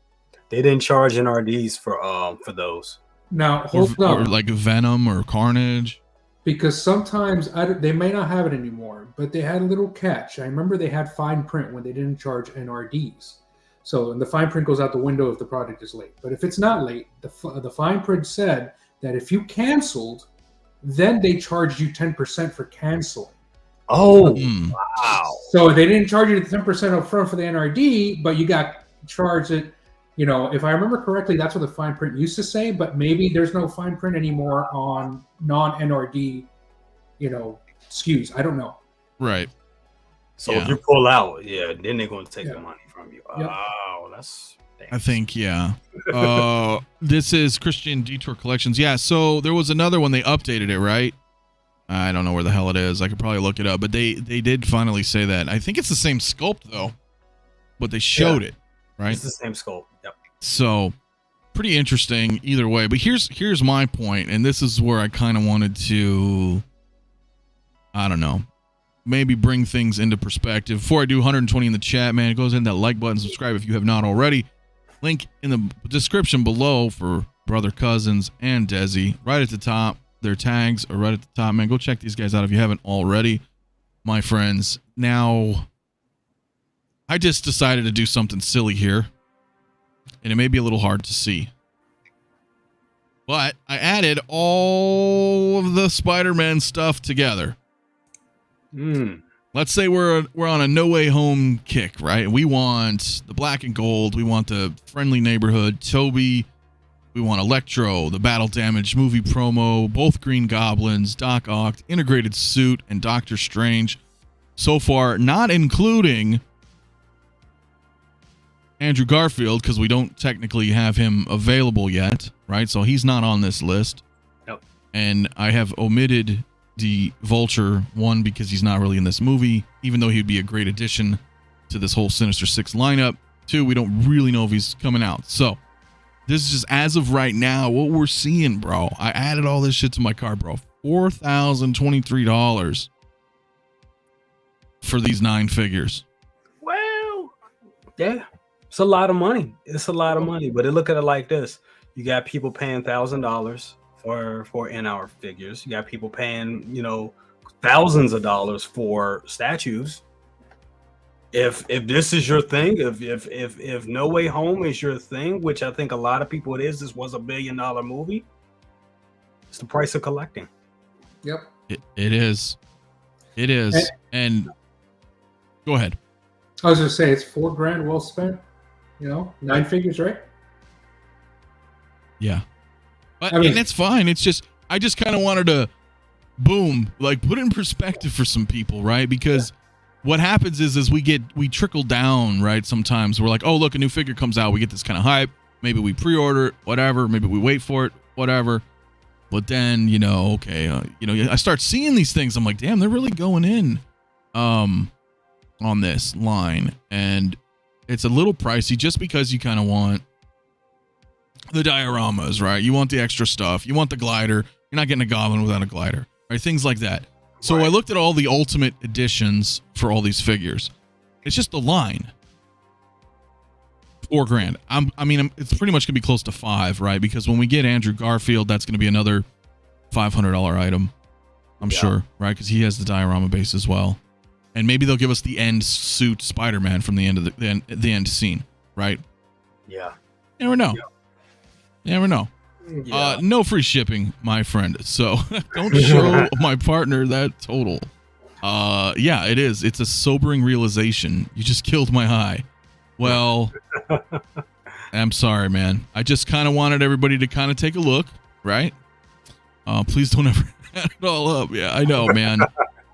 They didn't charge NRDs for those.
Now, hold on.
Or like Venom or Carnage.
Because sometimes they may not have it anymore, but they had a little catch. I remember they had fine print when they didn't charge NRDs. So the fine print goes out the window if the product is late. But if it's not late, the fine print said that if you canceled, then they charged you 10% for canceling.
Oh, wow.
So they didn't charge you the 10% up front for the NRD, but you got charged it. If I remember correctly, that's what the fine print used to say, but maybe there's no fine print anymore on non-NRD, SKUs. I don't know.
Right.
So if you pull out, then they're going to take the money from you. Yep. Oh, that's...
I think, yeah. This is Christian Detour Collections. Yeah, so there was another one. They updated it, right? I don't know where the hell it is. I could probably look it up, but they did finally say that. I think it's the same sculpt, though, but they showed it, right?
It's the same sculpt. Yep.
So pretty interesting either way. But here's my point, and this is where I kind of wanted to, I don't know, maybe bring things into perspective. Before I do, 120 in the chat, man. Go ahead and hit that like button, subscribe if you have not already. Link in the description below for Brother Cousins and Desi. Right at the top. Their tags are right at the top, man. Go check these guys out if you haven't already, my friends. Now, I just decided to do something silly here, and it may be a little hard to see. But I added all of the Spider-Man stuff together. Let's say we're on a No Way Home kick, right? We want the black and gold. We want the Friendly Neighborhood, Toby. We want Electro, the Battle Damage movie promo, both Green Goblins, Doc Ock, Integrated Suit, and Doctor Strange. So far, not including Andrew Garfield, because we don't technically have him available yet, right? So he's not on this list.
Nope.
And I have omitted the Vulture, one, because he's not really in this movie, even though he'd be a great addition to this whole Sinister Six lineup. Two, we don't really know if he's coming out. So this is just as of right now what we're seeing, bro. I added all this shit to my cart, bro. $4,023 for these 9 figures.
Well, yeah, it's a lot of money. It's a lot of money, but look at it like this: you got people paying $1,000 for in-hour figures. You got people paying, you know, thousands of dollars for statues. If this is your thing, if No Way Home is your thing, which I think a lot of people it is, this was $1 billion movie. It's the price of collecting.
Yep.
It is. It is. And go ahead.
I was gonna say it's $4,000 well spent. You know, 9 figures, right?
Yeah. But,
I mean,
and it's fine. It's just I just kind of wanted to boom, like put it in perspective for some people, right? Because what happens is we trickle down, right? Sometimes we're like, oh, look, a new figure comes out. We get this kind of hype. Maybe we pre-order it, whatever. Maybe we wait for it, whatever. But then, you know, okay, you know, I start seeing these things. I'm like, damn, they're really going in on this line. And it's a little pricey just because you kind of want the dioramas, right? You want the extra stuff. You want the glider. You're not getting a Goblin without a glider, right? Things like that. So I looked at all the ultimate editions for all these figures. It's just the line. $4,000. I mean, it's pretty much gonna be close to $5,000, right? Because when we get Andrew Garfield, that's gonna be another $500 item, I'm sure, right? Because he has the diorama base as well, and maybe they'll give us the end suit Spider-Man from the end of the end scene, right?
Yeah.
You never know.
Yeah.
You never know.
Yeah.
No free shipping, my friend. So don't show my partner that total. Yeah, it is. It's a sobering realization. You just killed my high. Well, I'm sorry, man. I just kind of wanted everybody to kind of take a look, right? Please don't ever add it all up. Yeah, I know, man.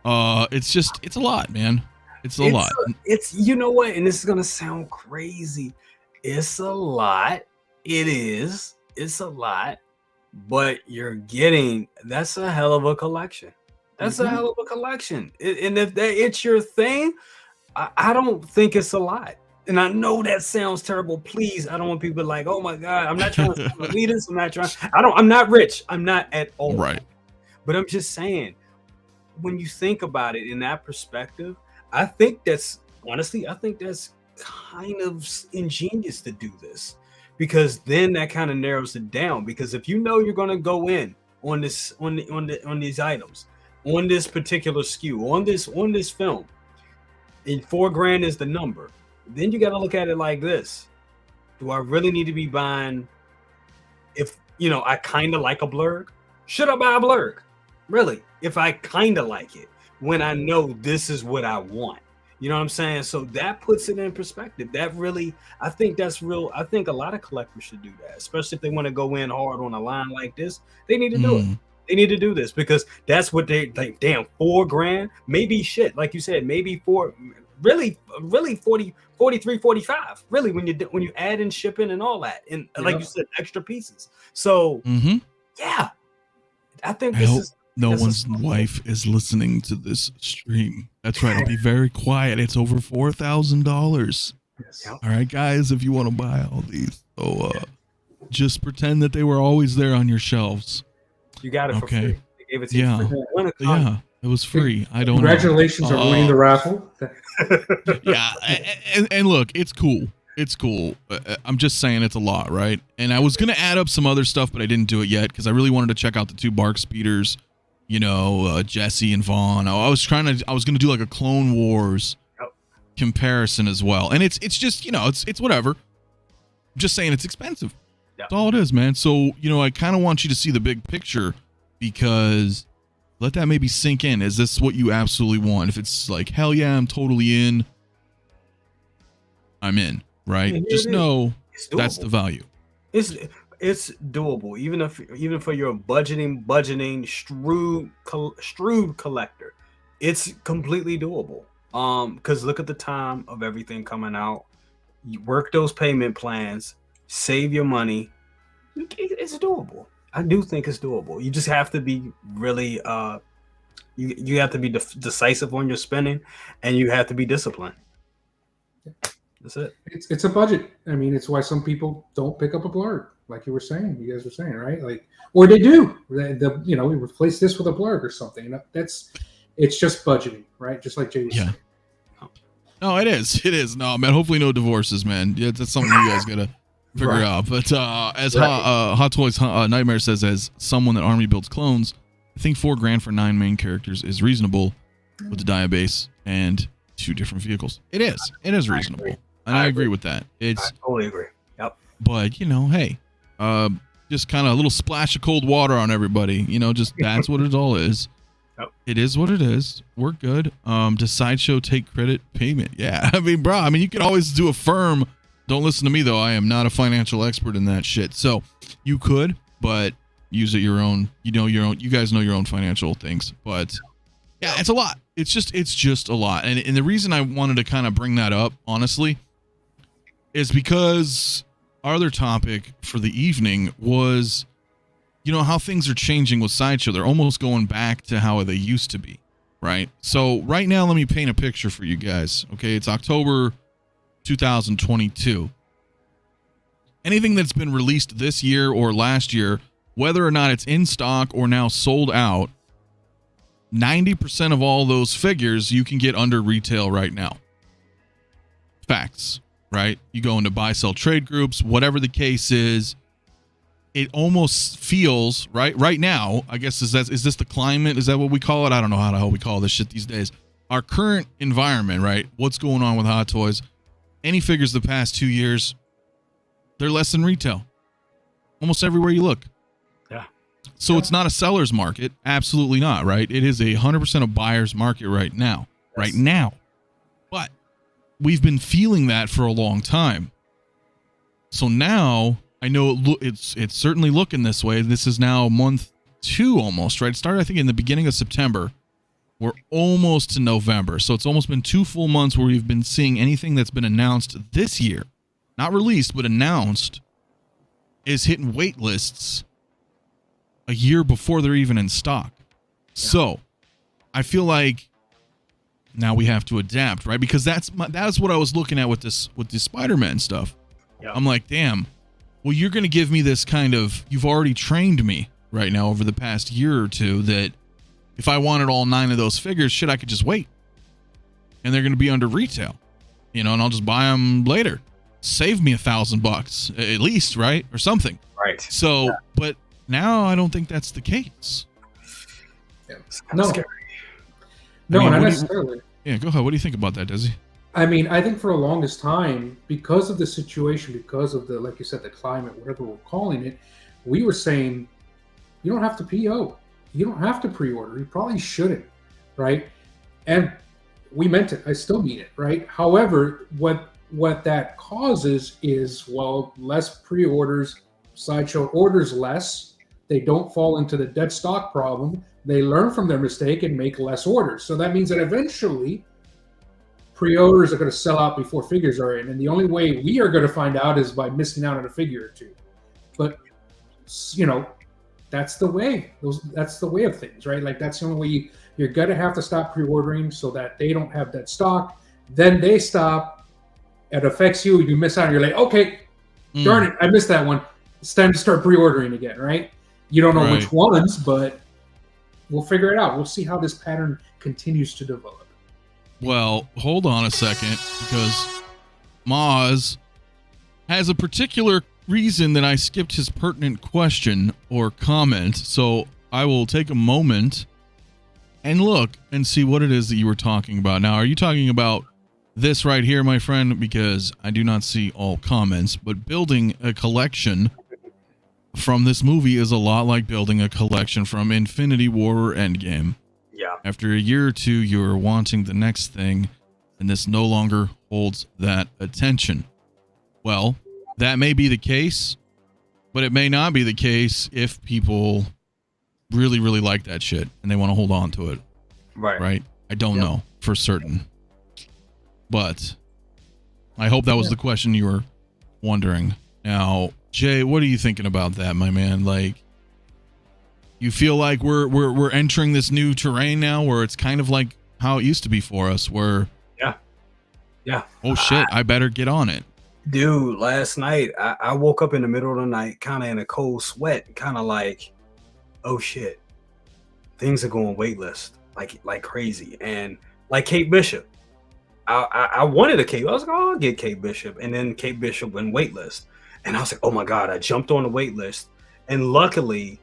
It's a lot, man. It's a lot.
It's, you know what? And this is going to sound crazy. It's a lot. It is. It's a lot, but that's a hell of a collection. That's a hell of a collection. And if it's your thing, I don't think it's a lot. And I know that sounds terrible. Please, I don't want people like, oh my God, I'm not trying to lead us. I'm not rich. I'm not at all.
Right.
But I'm just saying, when you think about it in that perspective, I think that's kind of ingenious to do this. Because then that kind of narrows it down. Because if you know you're going to go in on this, on these items, on this particular SKU, on this film, and $4,000 is the number, then you got to look at it like this: do I really need to be buying? If you know I kind of like a Blurrg, should I buy a Blurrg? Really? If I kind of like it, when I know this is what I want. You know what I'm saying? So that puts it in perspective. That really, I think that's real. I think a lot of collectors should do that, especially if they want to go in hard on a line like this. They need to do it. They need to do this because that's what they like. Damn, $4,000, maybe shit. Like you said, maybe really 40, 43, 45. Really, when you add in shipping and all that, and like you said, extra pieces. So yeah, I think this is.
No one's wife is listening to this stream. That's right. I'll be very quiet. It's over $4,000. Yes. All right, guys, if you want to buy all these, so just pretend that they were always there on your shelves.
You got it for free. They gave it to you for free.
Yeah, it was free. I don't
Congratulations on winning the raffle.
Yeah, and look, it's cool. It's cool. I'm just saying it's a lot, right? And I was going to add up some other stuff, but I didn't do it yet because I really wanted to check out the 2 Bark Speeders. You know, Jesse and Vaughn. I was going to do like a Clone Wars comparison as well. And it's just, you know, it's whatever. I'm just saying it's expensive. That's all it is, man. So, you know, I kind of want you to see the big picture because let that maybe sink in. Is this what you absolutely want? If it's like, hell yeah, I'm totally in, I'm in, right? Just know that's the value.
It's doable, even for your budgeting shrewd collector. It's completely doable. Because look at the time of everything coming out. You work those payment plans, save your money. It's doable. I do think it's doable. You just have to be really you have to be decisive on your spending, and you have to be disciplined. That's it.
It's a budget. I mean, it's why some people don't pick up a Blurrg. like you were saying, you guys were saying, right? Like, or they do. We replace this with a blurg or something. It's just budgeting, right? Just like Jay was saying.
No, it is. It is. No, man. Hopefully, no divorces, man. Yeah, that's something you guys gotta figure out. But as Hot Toys Nightmare says, as someone that Army builds clones, I think $4,000 for 9 main characters is reasonable with the Diabase and 2 different vehicles. It is. It is reasonable, and I agree with that. I
totally agree. Yep.
But hey, just kind of a little splash of cold water on everybody. Just that's what it all is. Yep. It is what it is. We're good. Does Sideshow take credit payment? Yeah. I mean, bro, you can always do a firm. Don't listen to me, though. I am not a financial expert in that shit. So you could, but use it your own. You guys know your own financial things. But yeah, it's a lot. It's just a lot. And the reason I wanted to kind of bring that up, honestly, is because our other topic for the evening was, how things are changing with Sideshow. They're almost going back to how they used to be, right? So right now, let me paint a picture for you guys. Okay, it's October 2022. Anything that's been released this year or last year, whether or not it's in stock or now sold out, 90% of all those figures you can get under retail right now. Facts, right? You go into buy, sell, trade groups, whatever the case is. It almost feels right now. I guess is this the climate? Is that what we call it? I don't know how the hell we call this shit these days. Our current environment, right? What's going on with Hot Toys? Any figures the past 2 years, they're less than retail. Almost everywhere you look.
Yeah.
So it's not a seller's market. Absolutely not, right? It is 100% a buyer's market right now. Yes. Right now. But we've been feeling that for a long time. So now I know it's certainly looking this way. This is now month 2 almost, right? It started, I think, in the beginning of September. We're almost to November. So it's almost been 2 full months where we've been seeing anything that's been announced this year, not released, but announced, is hitting wait lists a year before they're even in stock. Yeah. So I feel like now we have to adapt, right? Because that's what I was looking at with this Spider-Man stuff. Yeah. I'm like, damn, well, you're going to give me this kind of, you've already trained me right now over the past year or two that if I wanted all 9 of those figures, shit, I could just wait. And they're going to be under retail, and I'll just buy them later. Save me $1,000 at least, right? Or something.
Right.
So, but now I don't think that's the case.
Yeah, it's kind of scary.
No, not necessarily.
Yeah, go ahead. What do you think about that, Desi?
I think for the longest time, because of the situation, because of the, like you said, the climate, whatever we're calling it, we were saying, you don't have to PO. You don't have to pre-order. You probably shouldn't, right? And we meant it. I still mean it, right? However, what that causes is, less pre-orders. Sideshow orders less. They don't fall into the dead stock problem. They learn from their mistake and make less orders. So that means that eventually pre-orders are going to sell out before figures are in. And the only way we are going to find out is by missing out on a figure or two. But, that's the way. That's the way of things, right? Like, that's the only way you're going to have to stop pre-ordering so that they don't have that stock. Then they stop. It affects you. You miss out. You're like, okay, darn it, I missed that one. It's time to start pre-ordering again, right? You don't know which ones, but we'll figure it out. We'll see how this pattern continues to develop.
Well, hold on a second, because Moz has a particular reason that I skipped his pertinent question or comment. So I will take a moment and look and see what it is that you were talking about. Now, are you talking about this right here, my friend? Because I do not see all comments, but building a collection from this movie is a lot like building a collection from Infinity War or Endgame.
Yeah.
After a year or two, you're wanting the next thing, and this no longer holds that attention. Well, that may be the case, but it may not be the case if people really, really like that shit and they want to hold on to it. Right? I don't know for certain. But I hope that was the question you were wondering. Now, Jay, what are you thinking about that, my man? Like, you feel like we're entering this new terrain now where it's kind of like how it used to be for us, where
yeah.
Oh shit, I better get on it.
Dude, last night I woke up in the middle of the night, kind of in a cold sweat, kind of like, oh shit, things are going waitlist like crazy, and like Kate Bishop. I wanted a Kate. I was like, oh, I'll get Kate Bishop, and then Kate Bishop went waitlist, and I was like, oh my god, I jumped on the waitlist, and luckily,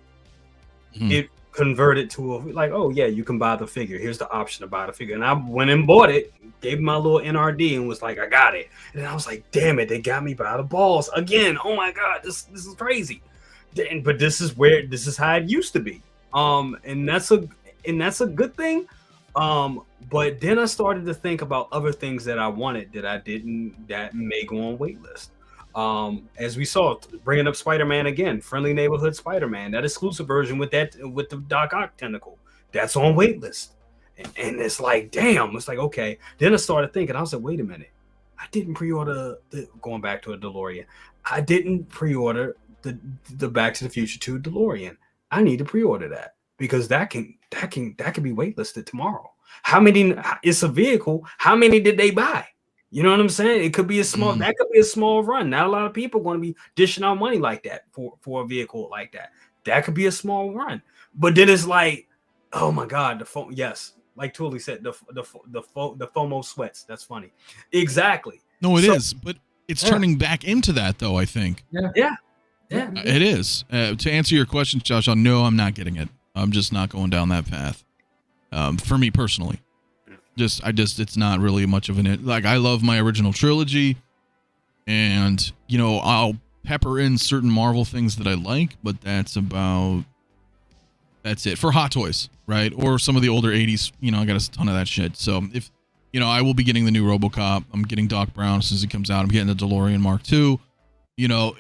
it converted to like, oh yeah, you can buy the figure. Here's the option to buy the figure, and I went and bought it, gave my little NRD, and was like, I got it, and I was like, damn it, they got me by the balls again. Oh my god, this is crazy, but this is how it used to be, and that's a good thing. But then I started to think about other things that I wanted that I didn't, that may go on waitlist. As we saw, bringing up Spider-Man again, Friendly Neighborhood Spider-Man, that exclusive version with the Doc Ock tentacle, that's on waitlist. And it's like, damn, it's like, okay. Then I started thinking, I was like, wait a minute, I didn't pre-order going back to a DeLorean. I didn't pre-order the Back to the Future 2 DeLorean. I need to pre-order that because that can be waitlisted tomorrow. How many? It's a vehicle. How many did they buy? You know what I'm saying? It could be a small. That could be a small run. Not a lot of people are going to be dishing out money like that for a vehicle like that. That could be a small run. But then it's like, oh my god, the phone. Yes, like Tully said, the FOMO sweats. That's funny. Exactly.
No, it is, but it's turning back into that though. I think.
Yeah.
It is. To answer your question, Josh, no, I'm not getting it. I'm just not going down that path. For me personally, it's not really much of an, like, I love my original trilogy, and you know, I'll pepper in certain Marvel things that I like, but that's it for Hot Toys, right? Or some of the older 80s, you know, I got a ton of that shit. So if, you know, I will be getting the new RoboCop. I'm getting Doc Brown as soon as he comes out. I'm getting the DeLorean Mark II. You know,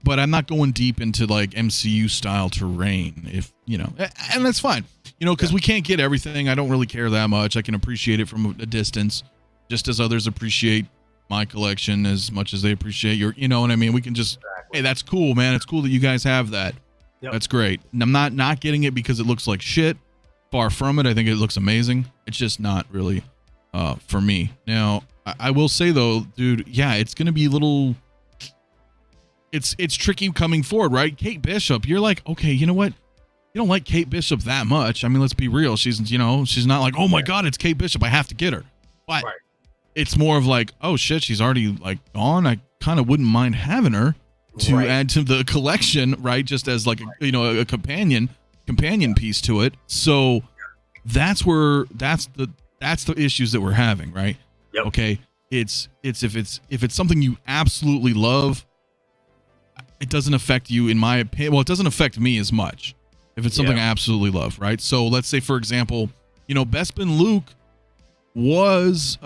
but I'm not going deep into like MCU style terrain, if you know, and that's fine, you know, because we can't get everything. I don't really care that much. I can appreciate it from a distance, just as others appreciate my collection as much as they appreciate your, you know what I mean? We can just, hey, that's cool, man. It's cool that you guys have that. Yep. That's great. And I'm not getting it because it looks like shit. Far from it. I think it looks amazing. It's just not really for me. Now, I will say though, dude, yeah, it's gonna be a little. It's tricky coming forward, right? Kate Bishop, you're like, okay, you know what? You don't like Kate Bishop that much. I mean, let's be real. She's not like, oh my god, it's Kate Bishop, I have to get her. But it's more of like, oh shit, she's already like gone. I kind of wouldn't mind having her to add to the collection, right? Just as like a companion piece to it. So that's the issues that we're having, right?
Yep.
Okay, it's if it's something you absolutely love, it doesn't affect you, in my opinion. Well, it doesn't affect me as much if it's something I absolutely love, right? So let's say, for example, you know, Bespin Luke was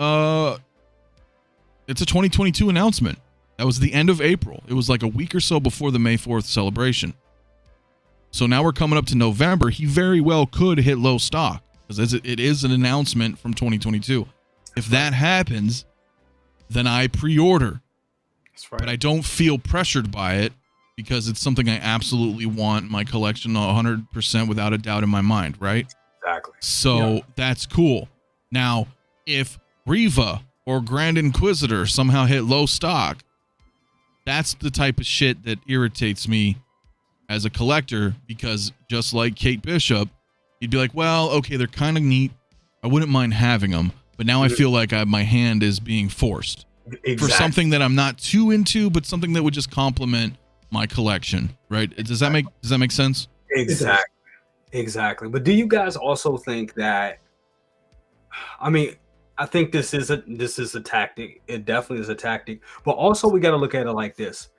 it's a 2022 announcement. That was the end of April. It was like a week or so before the May 4th celebration. So now we're coming up to November. He very well could hit low stock because it is an announcement from 2022. If that happens, then I pre-order.
That's right.
But I don't feel pressured by it because it's something I absolutely want in my collection 100% without a doubt in my mind, right?
Exactly.
So that's cool. Now, if Reva or Grand Inquisitor somehow hit low stock, that's the type of shit that irritates me as a collector, because just like Kate Bishop, you'd be like, well, okay, they're kind of neat. I wouldn't mind having them, but now I feel like my hand is being forced for something that I'm not too into, but something that would just complement my collection, right? Does that make sense?
Exactly. But do you guys also think that, I mean, I think this is a tactic. It definitely is a tactic. But also we got to look at it like this.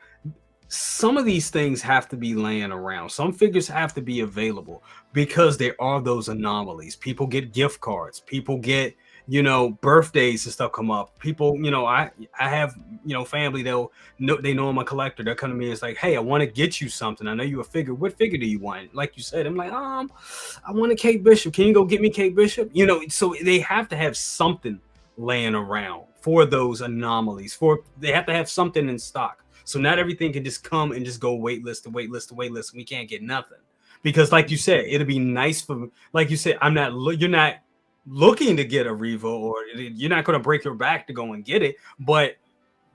Some of these things have to be laying around. Some figures have to be available because there are those anomalies. People get gift cards. People get, you know, birthdays and stuff come up. People, you know, I have, you know, family, they know I'm a collector. They're coming to me and it's like, hey, I want to get you something. I know you a figure. What figure do you want? Like you said, I'm like, I want a Kate Bishop. Can you go get me Kate Bishop? You know, so they have to have something laying around for those anomalies. They have to have something in stock. So not everything can just come and just go waitlist to waitlist to waitlist. We can't get nothing because, like you said, it'll be nice for, like you said, you're not looking to get a Reva, or you're not going to break your back to go and get it, but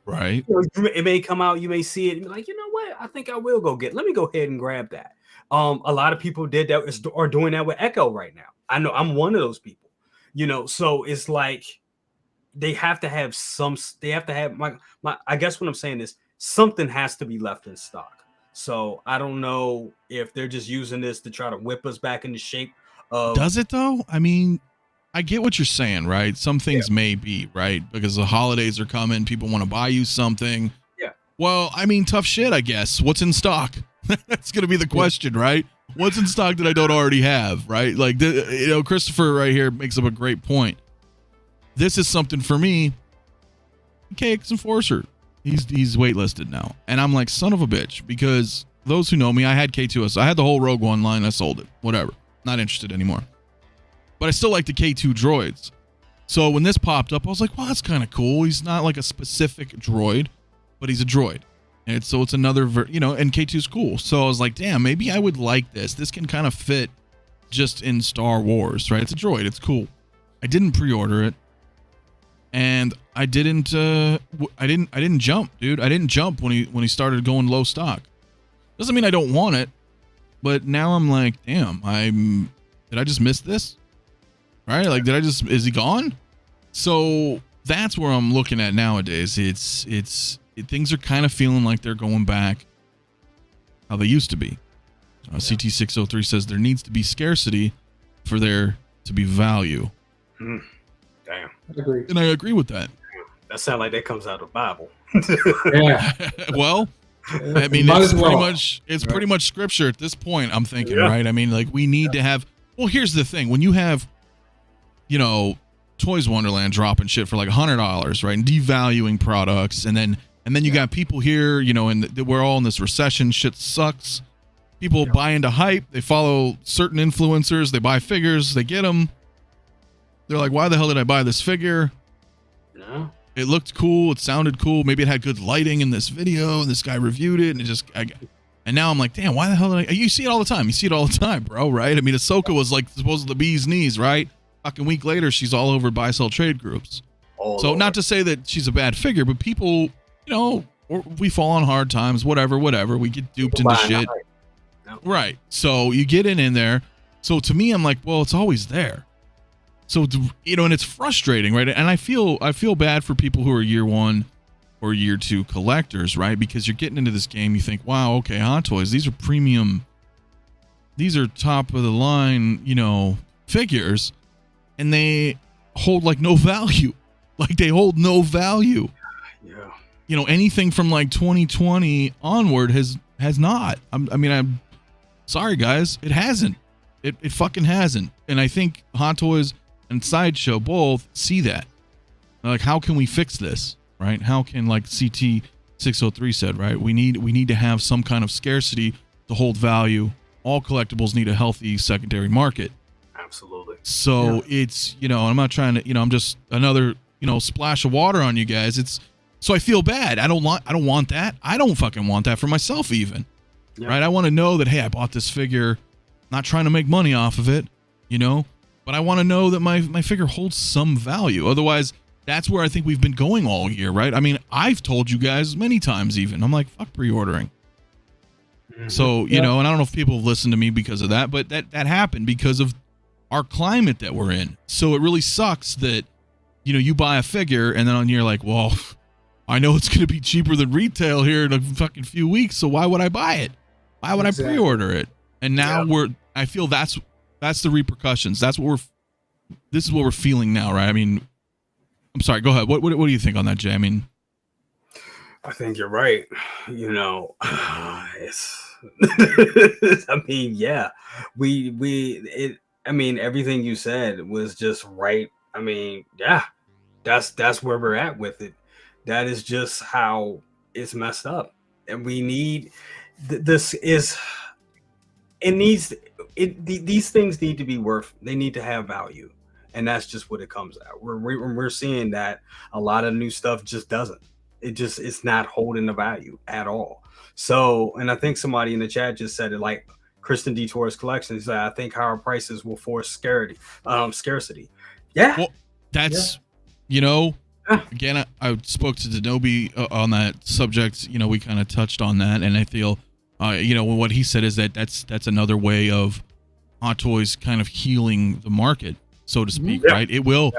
Right.
It may come out, you may see it and be like, you know what? I think I will go get. Let me go ahead and grab that. A lot of people did that are doing that with Echo right now. I know I'm one of those people. So it's like they have to have my I guess what I'm saying is something has to be left in stock. So I don't know if they're just using this to try to whip us back into shape of.
Does it though? I mean, I get what you're saying, right? Some things may be, right? Because the holidays are coming, people want to buy you something.
Yeah.
Well, I mean, tough shit, I guess. What's in stock? That's going to be the question, right? What's in stock that I don't already have, right? Like, Christopher right here makes up a great point. This is something for me. KX Enforcer, he's waitlisted now. And I'm like, son of a bitch, because those who know me, I had K2S. I had the whole Rogue One line. I sold it. Whatever. Not interested anymore. But I still like the K2 droids. So when this popped up, I was like, well, that's kind of cool. He's not like a specific droid, but he's a droid. And so it's another, and K2's cool. So I was like, damn, maybe I would like this. This can kind of fit just in Star Wars, right? It's a droid. It's cool. I didn't pre-order it. And I didn't jump, dude. I didn't jump when he started going low stock. Doesn't mean I don't want it, but now I'm like, damn, did I just miss this? Right? Like, is he gone? So that's where I'm looking at nowadays. Things are kind of feeling like they're going back how they used to be. CT603 says there needs to be scarcity for there to be value.
Damn.
I agree.
And I agree with that.
That sounds like that comes out of the Bible.
Yeah.
Well, I mean, it's pretty much scripture at this point, I'm thinking, right? I mean, like, we need to have, well, here's the thing. When you have, Toys Wonderland dropping shit for like $100, right? And devaluing products. And then you got people here, and we're all in this recession. Shit sucks. People buy into hype. They follow certain influencers. They buy figures. They get them. They're like, why the hell did I buy this figure?
No.
It looked cool. It sounded cool. Maybe it had good lighting in this video, and this guy reviewed it, and and now I'm like, damn, why the hell did I? You see it all the time. You see it all the time, bro, right? I mean, Ahsoka was like supposedly the bee's knees, right? Fucking week later, she's all over buy-sell trade groups. So not to say that she's a bad figure, but people, we fall on hard times, whatever. We get duped into shit.
No.
Right. So you get in there. So to me, I'm like, well, it's always there. So, and it's frustrating, right? And I feel bad for people who are year one or year two collectors, right? Because you're getting into this game, you think, wow, okay, Hot Toys, these are premium, these are top of the line, figures, and they hold like no value. Like, they hold no value.
Yeah.
Anything from like 2020 onward has not. I'm sorry, guys, it hasn't. It fucking hasn't. And I think Hot Toys and Sideshow both see that. They're like, how can we fix this, right? How can, like CT603 said, right? We need to have some kind of scarcity to hold value. All collectibles need a healthy secondary market.
Absolutely.
So it's, I'm not trying to, I'm just another, splash of water on you guys. So I feel bad. I don't want that. I don't fucking want that for myself even. Yeah. Right? I want to know that, hey, I bought this figure, not trying to make money off of it, but I want to know that my figure holds some value. Otherwise, that's where I think we've been going all year, right? I mean, I've told you guys many times even. I'm like, fuck pre-ordering. Mm-hmm. So, and I don't know if people have listened to me because of that, but that happened because of our climate that we're in. So it really sucks that, you buy a figure and then you're like, well, I know it's going to be cheaper than retail here in a fucking few weeks, so why would I buy it? Why would I pre-order it? And now I feel that's the repercussions. This is what we're feeling now, right? I mean, I'm sorry, go ahead. What do you think on that, Jay? I mean,
I think you're right. Everything you said was just right. I mean, yeah, that's where we're at with it. That is just how it's messed up. And we need, these things need to be they need to have value. And that's just what it comes out. We're seeing that a lot of new stuff just doesn't. It's not holding the value at all. So, and I think somebody in the chat just said it, like Kristen Detour's collection. He said, I think higher prices will force scarcity. Yeah.
Well, that's, again, I spoke to 𝗕𝗏𝗓 on that subject. You know, we kind of touched on that, and I feel, you know, what he said is that's another way of Hot Toys kind of healing the market, so to speak, right? It will,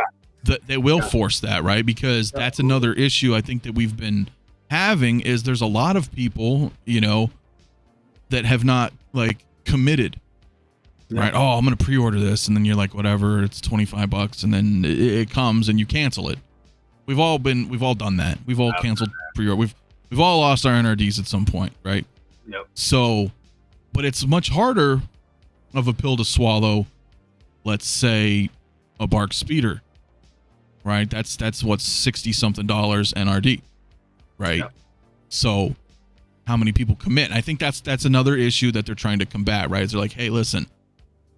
they will force that, right? Because that's another issue I think that we've been having is there's a lot of people, you know, that have not like committed, right? Oh, I'm gonna pre-order this, and then you're like, whatever, it's $25, and then it comes and you cancel it. We've all done that. We've all canceled pre-order. We've all lost our NRDs at some point, right?
Yep.
So, but it's much harder of a pill to swallow. Let's say a Bark Speeder, right? That's what's $60-something NRD, right? Yep. So, how many people commit? I think that's another issue that they're trying to combat, right? They're like, hey, listen,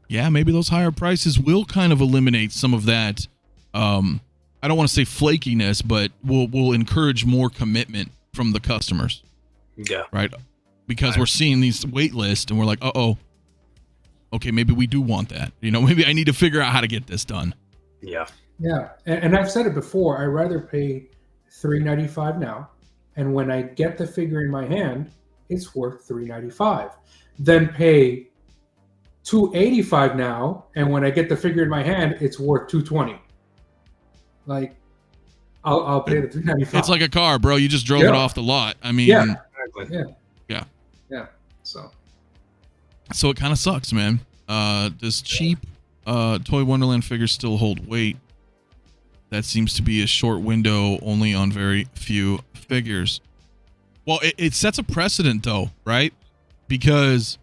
yeah, maybe those higher prices will kind of eliminate some of that. I don't want to say flakiness, but will encourage more commitment from the customers.
Yeah.
Right. Because we're seeing these wait lists and we're like, okay, maybe we do want that. You know, maybe I need to figure out how to get this done.
Yeah.
Yeah. And I've said it before, I'd rather pay $3.95 now. And when I get the figure in my hand, it's worth $3.95. Then pay $2.85 now, and when I get the figure in my hand, it's worth $2.20. Like, I'll pay the $3.95.
It's like a car, bro. You just drove it off the lot. I mean,
yeah.
So it kind of sucks, man. Does cheap Toy Wonderland figures still hold weight? That seems to be a short window only on very few figures. Well, it sets a precedent though, right? Because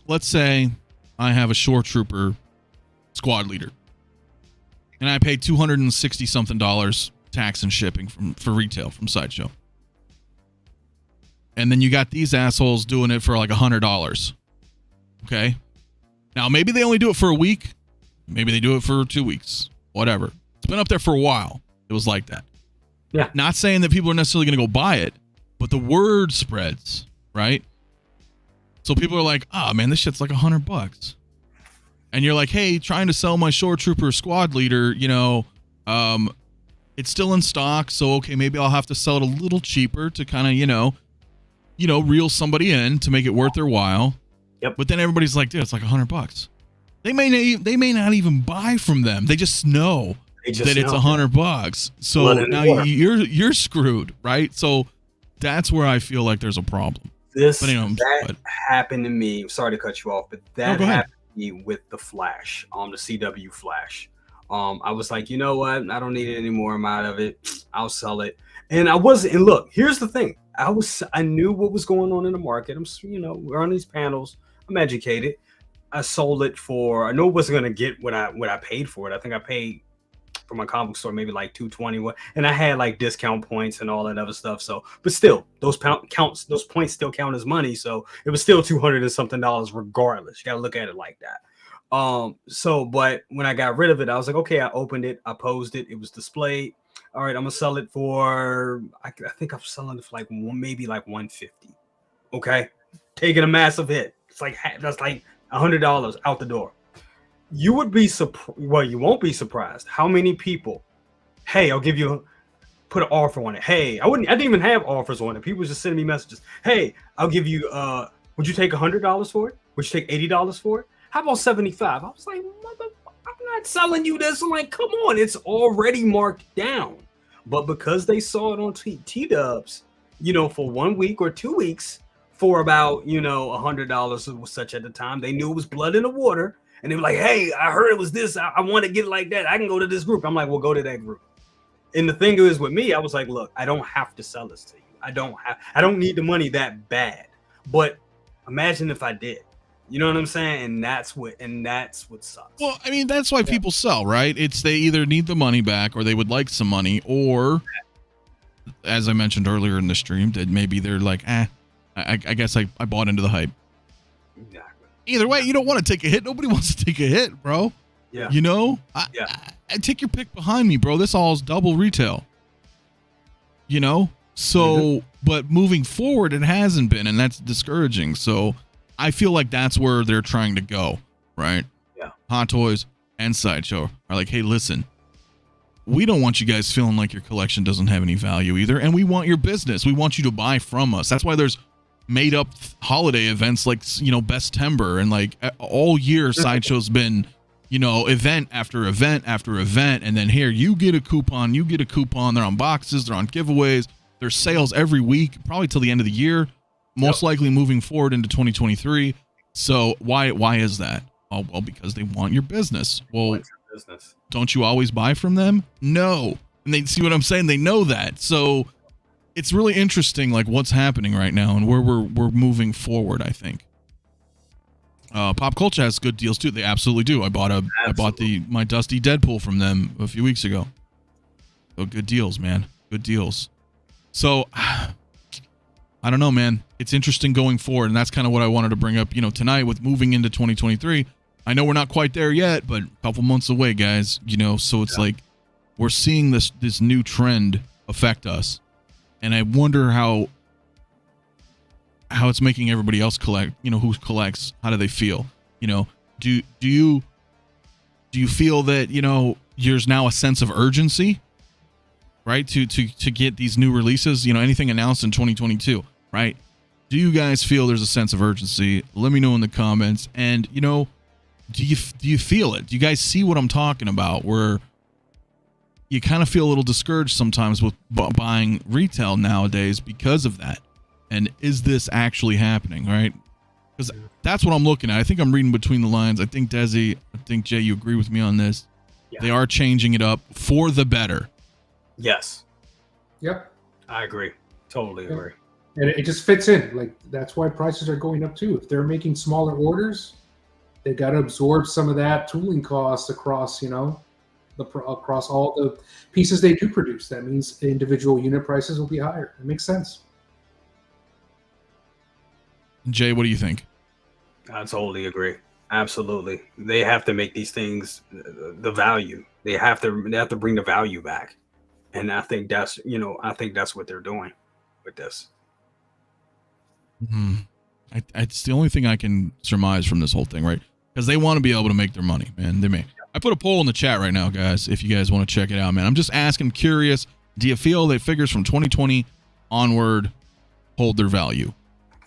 let's say I have a Shore Trooper squad leader and I pay $260-something tax and shipping for retail from Sideshow. And then you got these assholes doing it for like $100. Okay. Now, maybe they only do it for a week. Maybe they do it for 2 weeks. Whatever. It's been up there for a while. It was like that.
Yeah.
Not saying that people are necessarily going to go buy it, but the word spreads, right? So people are like, oh, man, this shit's like $100. And you're like, hey, trying to sell my Shore Trooper squad leader, you know, it's still in stock. So, okay, maybe I'll have to sell it a little cheaper to kind of, you know, reel somebody in to make it worth their while.
Yep.
But then everybody's like, dude, it's like $100. They may not even buy from them. They just know that it's $100. So now you're screwed, right? So that's where I feel like there's a problem.
That happened to me. Sorry to cut you off, but that happened to me with the Flash, the CW Flash. I was like, you know what? I don't need it anymore. I'm out of it. I'll sell it. And look, here's the thing. I knew what was going on in the market. We're on these panels. I'm educated. I sold it for, I know it wasn't going to get what I paid for it. I think I paid for my comic store maybe like $220, and I had like discount points and all that other stuff. So, but still, those points still count as money. So it was still $200 and something regardless. You got to look at it like that. But when I got rid of it, I was like, okay, I opened it, I posed it, it was displayed. All right, I'm gonna sell it for, I think I'm selling it for like maybe like $150. Okay, taking a massive hit. It's like, that's like $100 out the door. You would be surprised. Well, you won't be surprised how many people, hey, I'll give you, put an offer on it. Hey, I didn't even have offers on it. People just sending me messages. Hey, I'll give you, would you take $100 for it? Would you take $80 for it? How about 75? I was like, I'm not selling you this. I'm like, come on, it's already marked down. But because they saw it on T-Dubs, for 1 week or 2 weeks for about, $100 or such at the time, they knew it was blood in the water. And they were like, hey, I heard it was this. I want to get it like that. I can go to this group. I'm like, well, go to that group. And the thing is with me, I was like, look, I don't have to sell this to you. I don't need the money that bad. But imagine if I did. You know what I'm saying? And that's what sucks.
Well, I mean, that's why people sell, right? It's they either need the money back or they would like some money, or as I mentioned earlier in the stream, that maybe they're like, I guess I bought into the hype.
Exactly.
Either way, you don't want to take a hit. Nobody wants to take a hit, bro.
Yeah.
I take your pick behind me, bro. This all is double retail. So, but moving forward, it hasn't been, and that's discouraging. So I feel like that's where they're trying to go, right?
Yeah.
Hot Toys and Sideshow are like, hey, listen, we don't want you guys feeling like your collection doesn't have any value either, and we want your business. We want you to buy from us. That's why there's made up holiday events like, you know, Bestember, and like all year Sideshow's been, you know, event after event after event, and then here you get a coupon, they're on boxes, they're on giveaways, there's sales every week, probably till the end of the year, most likely moving forward into 2023. So why is that? Oh, well, because they want your business. Well, don't you always buy from them? No. And they see what I'm saying, they know that. So it's really interesting, like what's happening right now and where we're moving forward, I think. Pop Culture has good deals too. They absolutely do. I bought my Dusty Deadpool from them a few weeks ago. So good deals, man. Good deals. So I don't know, man. It's interesting going forward, and that's kind of what I wanted to bring up, you know, tonight with moving into 2023. I know we're not quite there yet, but a couple months away, guys, you know, so it's like we're seeing this new trend affect us. And I wonder how it's making everybody else collect, you know, who collects, how do they feel? You know, do you feel that, you know, there's now a sense of urgency, right? To get these new releases, you know, anything announced in 2022, right? Do you guys feel there's a sense of urgency? Let me know in the comments. And, you know, do you feel it? Do you guys see what I'm talking about? Where you kind of feel a little discouraged sometimes with buying retail nowadays because of that. And is this actually happening, right? Because that's what I'm looking at. I think I'm reading between the lines. I think Desi, I think Jay, you agree with me on this. Yeah. They are changing it up for the better.
Yes.
Yep.
I agree. Totally agree.
And it just fits in. Like, that's why prices are going up too. If they're making smaller orders, they got to absorb some of that tooling costs across, you know, across all the pieces they do produce. That means the individual unit prices will be higher. It makes sense.
Jay, what do you think?
I totally agree. Absolutely. They have to make these things the value. They have to bring the value back. And I think that's what they're doing with this.
It's the only thing I can surmise from this whole thing, right? Because they want to be able to make their money, man. They may. I put a poll in the chat right now, guys, if you guys want to check it out, man. I'm just asking, curious, do you feel that figures from 2020 onward hold their value?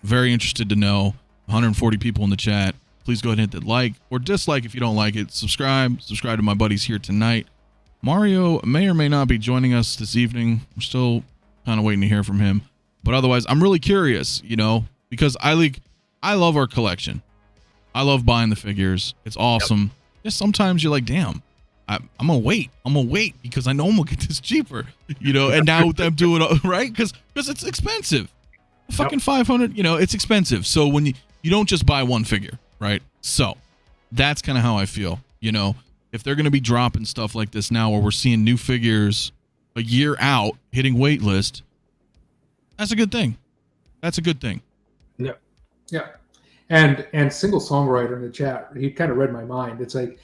Very interested to know. 140 people in the chat. Please go ahead and hit that like or dislike if you don't like it. Subscribe to my buddies here tonight. Mario may or may not be joining us this evening. I'm still kind of waiting to hear from him. But otherwise, I'm really curious, you know, because I love our collection. I love buying the figures. It's awesome. Just sometimes you're like, damn, I'm gonna wait. Because I know I'm gonna get this cheaper, you know. And now with them doing it right, because it's expensive. Fucking 500, you know, it's expensive. So when you don't just buy one figure, right? So that's kind of how I feel, you know. If they're going to be dropping stuff like this now where we're seeing new figures a year out hitting wait list, that's a good thing. That's a good thing.
Yeah. Yeah. And single songwriter in the chat, he kind of read my mind. It's like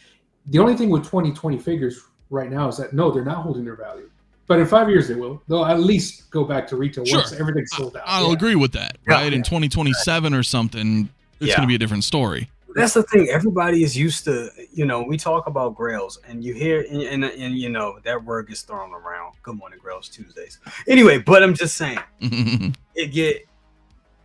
the only thing with 2020 figures right now is that no, they're not holding their value. But in 5 years they will. They'll at least go back to retail once everything's sold out.
I'll agree with that, right? In 2027 or something, it's going to be a different story.
That's the thing. Everybody is used to, you know, we talk about grails and you hear, and you know, that word gets thrown around. Good morning, Grails Tuesdays. Anyway, but I'm just saying, it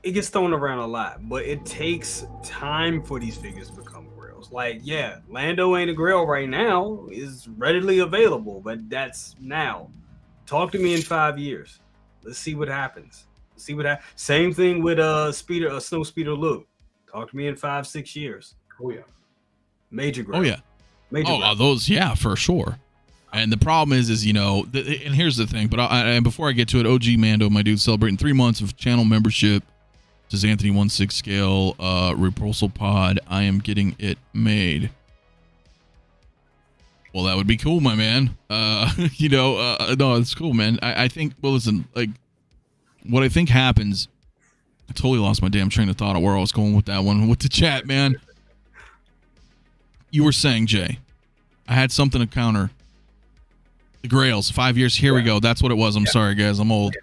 gets thrown around a lot, but it takes time for these figures to become grails. Like, yeah, Lando ain't a grail right now, is readily available, but that's now. Talk to me in 5 years. Let's see what happens. Same thing with Snow Speeder Luke. Talk to me in 5-6 years.
Oh yeah,
major growth.
Oh yeah, major. Those, yeah, for sure. And the problem is you know, and here's the thing. But and before I get to it, 𝗕𝗓𝗦𝗛, my dude, celebrating 3 months of channel membership. This is Anthony 1/6 scale. Repulsal pod. I am getting it made. Well, that would be cool, my man. You know, no, it's cool, man. I think. Well, listen, like, what I think happens. I totally lost my damn train of thought of where I was going with that one. With the chat, man. You were saying, Jay, I had something to counter. The grails, 5 years. Here we go. That's what it was. I'm sorry, guys. I'm old.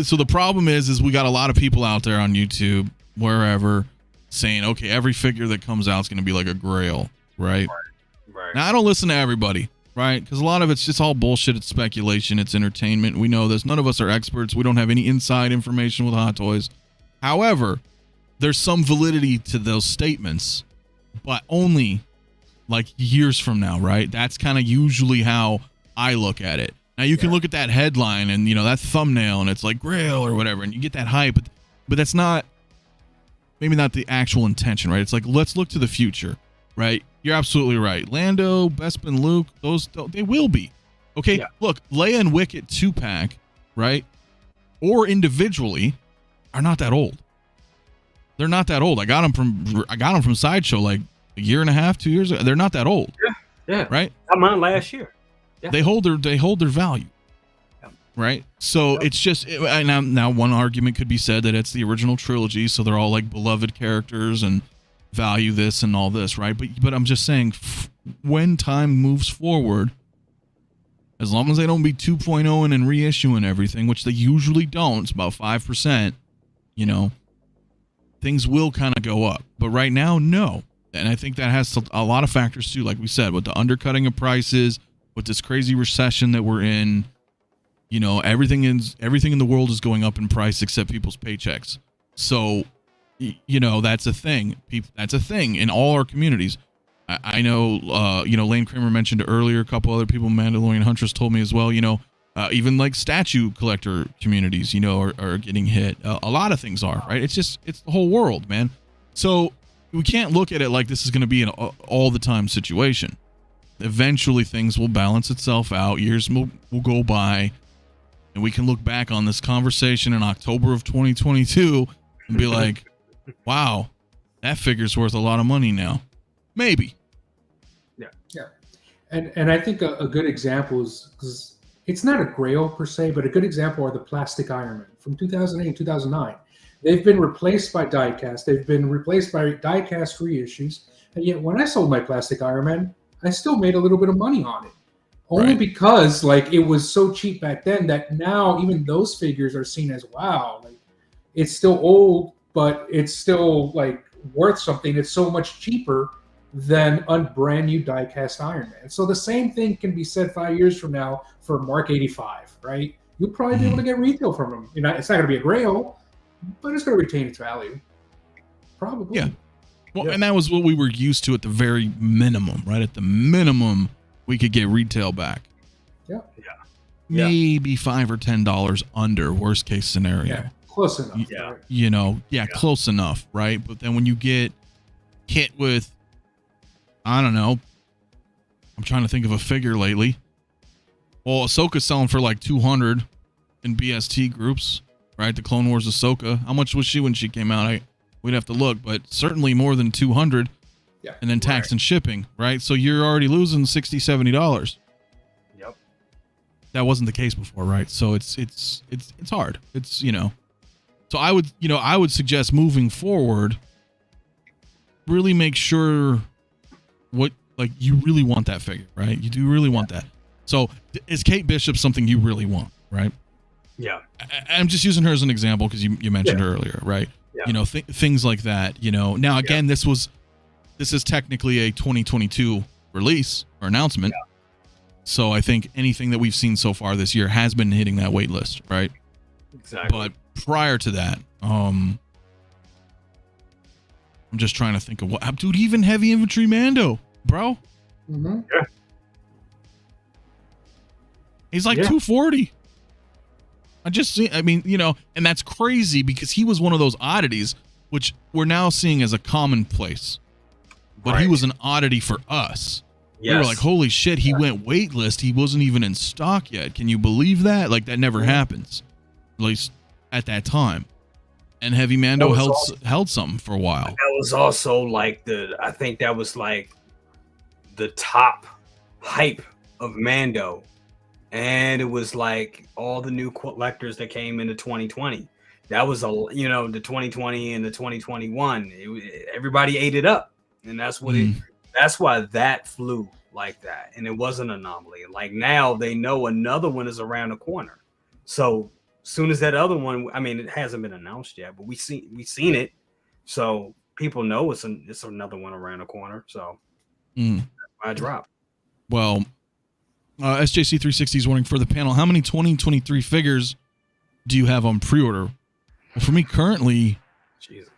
So the problem is we got a lot of people out there on YouTube, wherever, saying, okay, every figure that comes out is going to be like a grail, right? Right. Now, I don't listen to everybody. right? Because a lot of it's just all bullshit. It's speculation. It's entertainment. We know this. None of us are experts. We don't have any inside information with Hot Toys. However, there's some validity to those statements, but only like years from now, right? That's kind of usually how I look at it. Now you can look at that headline and, you know, that thumbnail and it's like Grail or whatever, and you get that hype, but that's not, maybe not the actual intention, right? It's like, let's look to the future, right? You're absolutely right. Lando, Bespin, Luke, those, they will be. Okay, look, Leia and Wicket 2-pack, right? Or individually are not that old. They're not that old. I got them from Sideshow like a year and a half, 2 years ago. They're not that old.
Yeah.
Right?
I mine last year. Yeah.
They hold their value. Yeah. Right? So it's just now one argument could be said that it's the original trilogy, so they're all like beloved characters and value this and all this, right? But I'm just saying, when time moves forward, as long as they don't be 2.0 and reissuing everything, which they usually don't, it's about 5%, you know, things will kind of go up. But right now, no. And I think that has a lot of factors too, like we said, with the undercutting of prices, with this crazy recession that we're in. You know, everything in the world is going up in price except people's paychecks. So, you know, that's a thing. That's a thing in all our communities. I know, you know, Lane Kramer mentioned earlier, a couple other people, Mandalorian Huntress told me as well, you know, even like statue collector communities, you know, are getting hit. A lot of things are, right? It's the whole world, man. So we can't look at it like this is going to be an all the time situation. Eventually things will balance itself out. Years will go by, and we can look back on this conversation in October of 2022 and be like, wow, that figure's worth a lot of money now. Maybe.
Yeah. And I think a good example is, because it's not a grail per se, but a good example are the plastic Iron Man from 2008 and 2009. They've been replaced by diecast. They've been replaced by diecast reissues. And yet when I sold my plastic Iron Man, I still made a little bit of money on it. Only because like it was so cheap back then that now even those figures are seen as, wow, like it's still old, but it's still like worth something. It's so much cheaper than a brand new diecast Iron Man. So the same thing can be said 5 years from now for Mark 85, right? You'll probably be able to get retail from them. You know, it's not going to be a grail, but it's going to retain its value. Probably.
Yeah. Well, and that was what we were used to at the very minimum, right? At the minimum, we could get retail back.
Yeah.
Maybe $5 or $10 under, worst case scenario.
Yeah. Close enough.
You know, close enough, right? But then when you get hit with, I don't know, I'm trying to think of a figure lately. Well, Ahsoka's selling for like 200 in BST groups, right? The Clone Wars Ahsoka. How much was she when she came out? We'd have to look, but certainly more than 200. Yeah. And then tax and shipping, right? So you're already losing $60, $70.
Yep.
That wasn't the case before, right? So it's hard. It's, you know. So I would suggest moving forward, really make sure what, like, you really want that figure, right? You do really want that. So is Kate Bishop something you really want, right?
Yeah.
I'm just using her as an example because you mentioned her earlier, right? Yeah. You know, things like that, you know. Now, again, this is technically a 2022 release or announcement. Yeah. So I think anything that we've seen so far this year has been hitting that wait list, right?
Exactly.
But prior to that, I'm just trying to think of what, dude, even heavy infantry Mando, bro.
Mm-hmm.
Yeah.
He's like 240. I mean, you know, and that's crazy because he was one of those oddities, which we're now seeing as a commonplace. But he was an oddity for us. Yes. We were like, holy shit, he went waitlist. He wasn't even in stock yet. Can you believe that? Like, that never happens, at least at that time. And Heavy Mando held something for a while.
That was also like I think that was like the top hype of Mando. And it was like all the new collectors that came into 2020. That was the 2020 and the 2021. Everybody ate it up, and that's what that's why that flew like that. And it was an anomaly. Like now they know another one is around the corner. So soon as that other one, I mean, it hasn't been announced yet, but we seen it. So people know it's another one around the corner. So I drop.
Well, SJC360 is wondering for the panel, how many 2023 figures do you have on pre-order? Well, for me currently,
Jesus.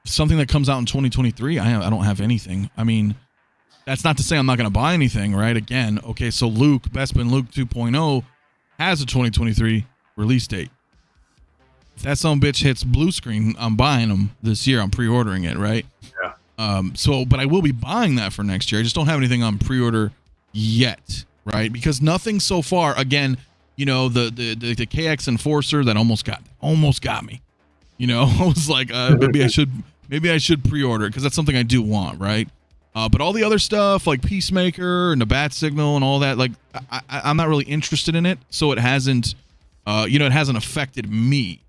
something that comes out in 2023, I don't have anything. I mean, that's not to say I'm not going to buy anything, right? Again, okay, so Bespin Luke 2.0 has a 2023 release date. If that son of a bitch hits blue screen, I'm buying them this year. I'm pre-ordering it, right?
Yeah.
But I will be buying that for next year. I just don't have anything on pre-order yet, right? Because nothing so far. Again, you know, the KX Enforcer that almost got me. You know, I was like, maybe I should pre-order it because that's something I do want, right? But all the other stuff like Peacemaker and the Bat Signal and all that, like I'm not really interested in it, so it hasn't, it hasn't affected me.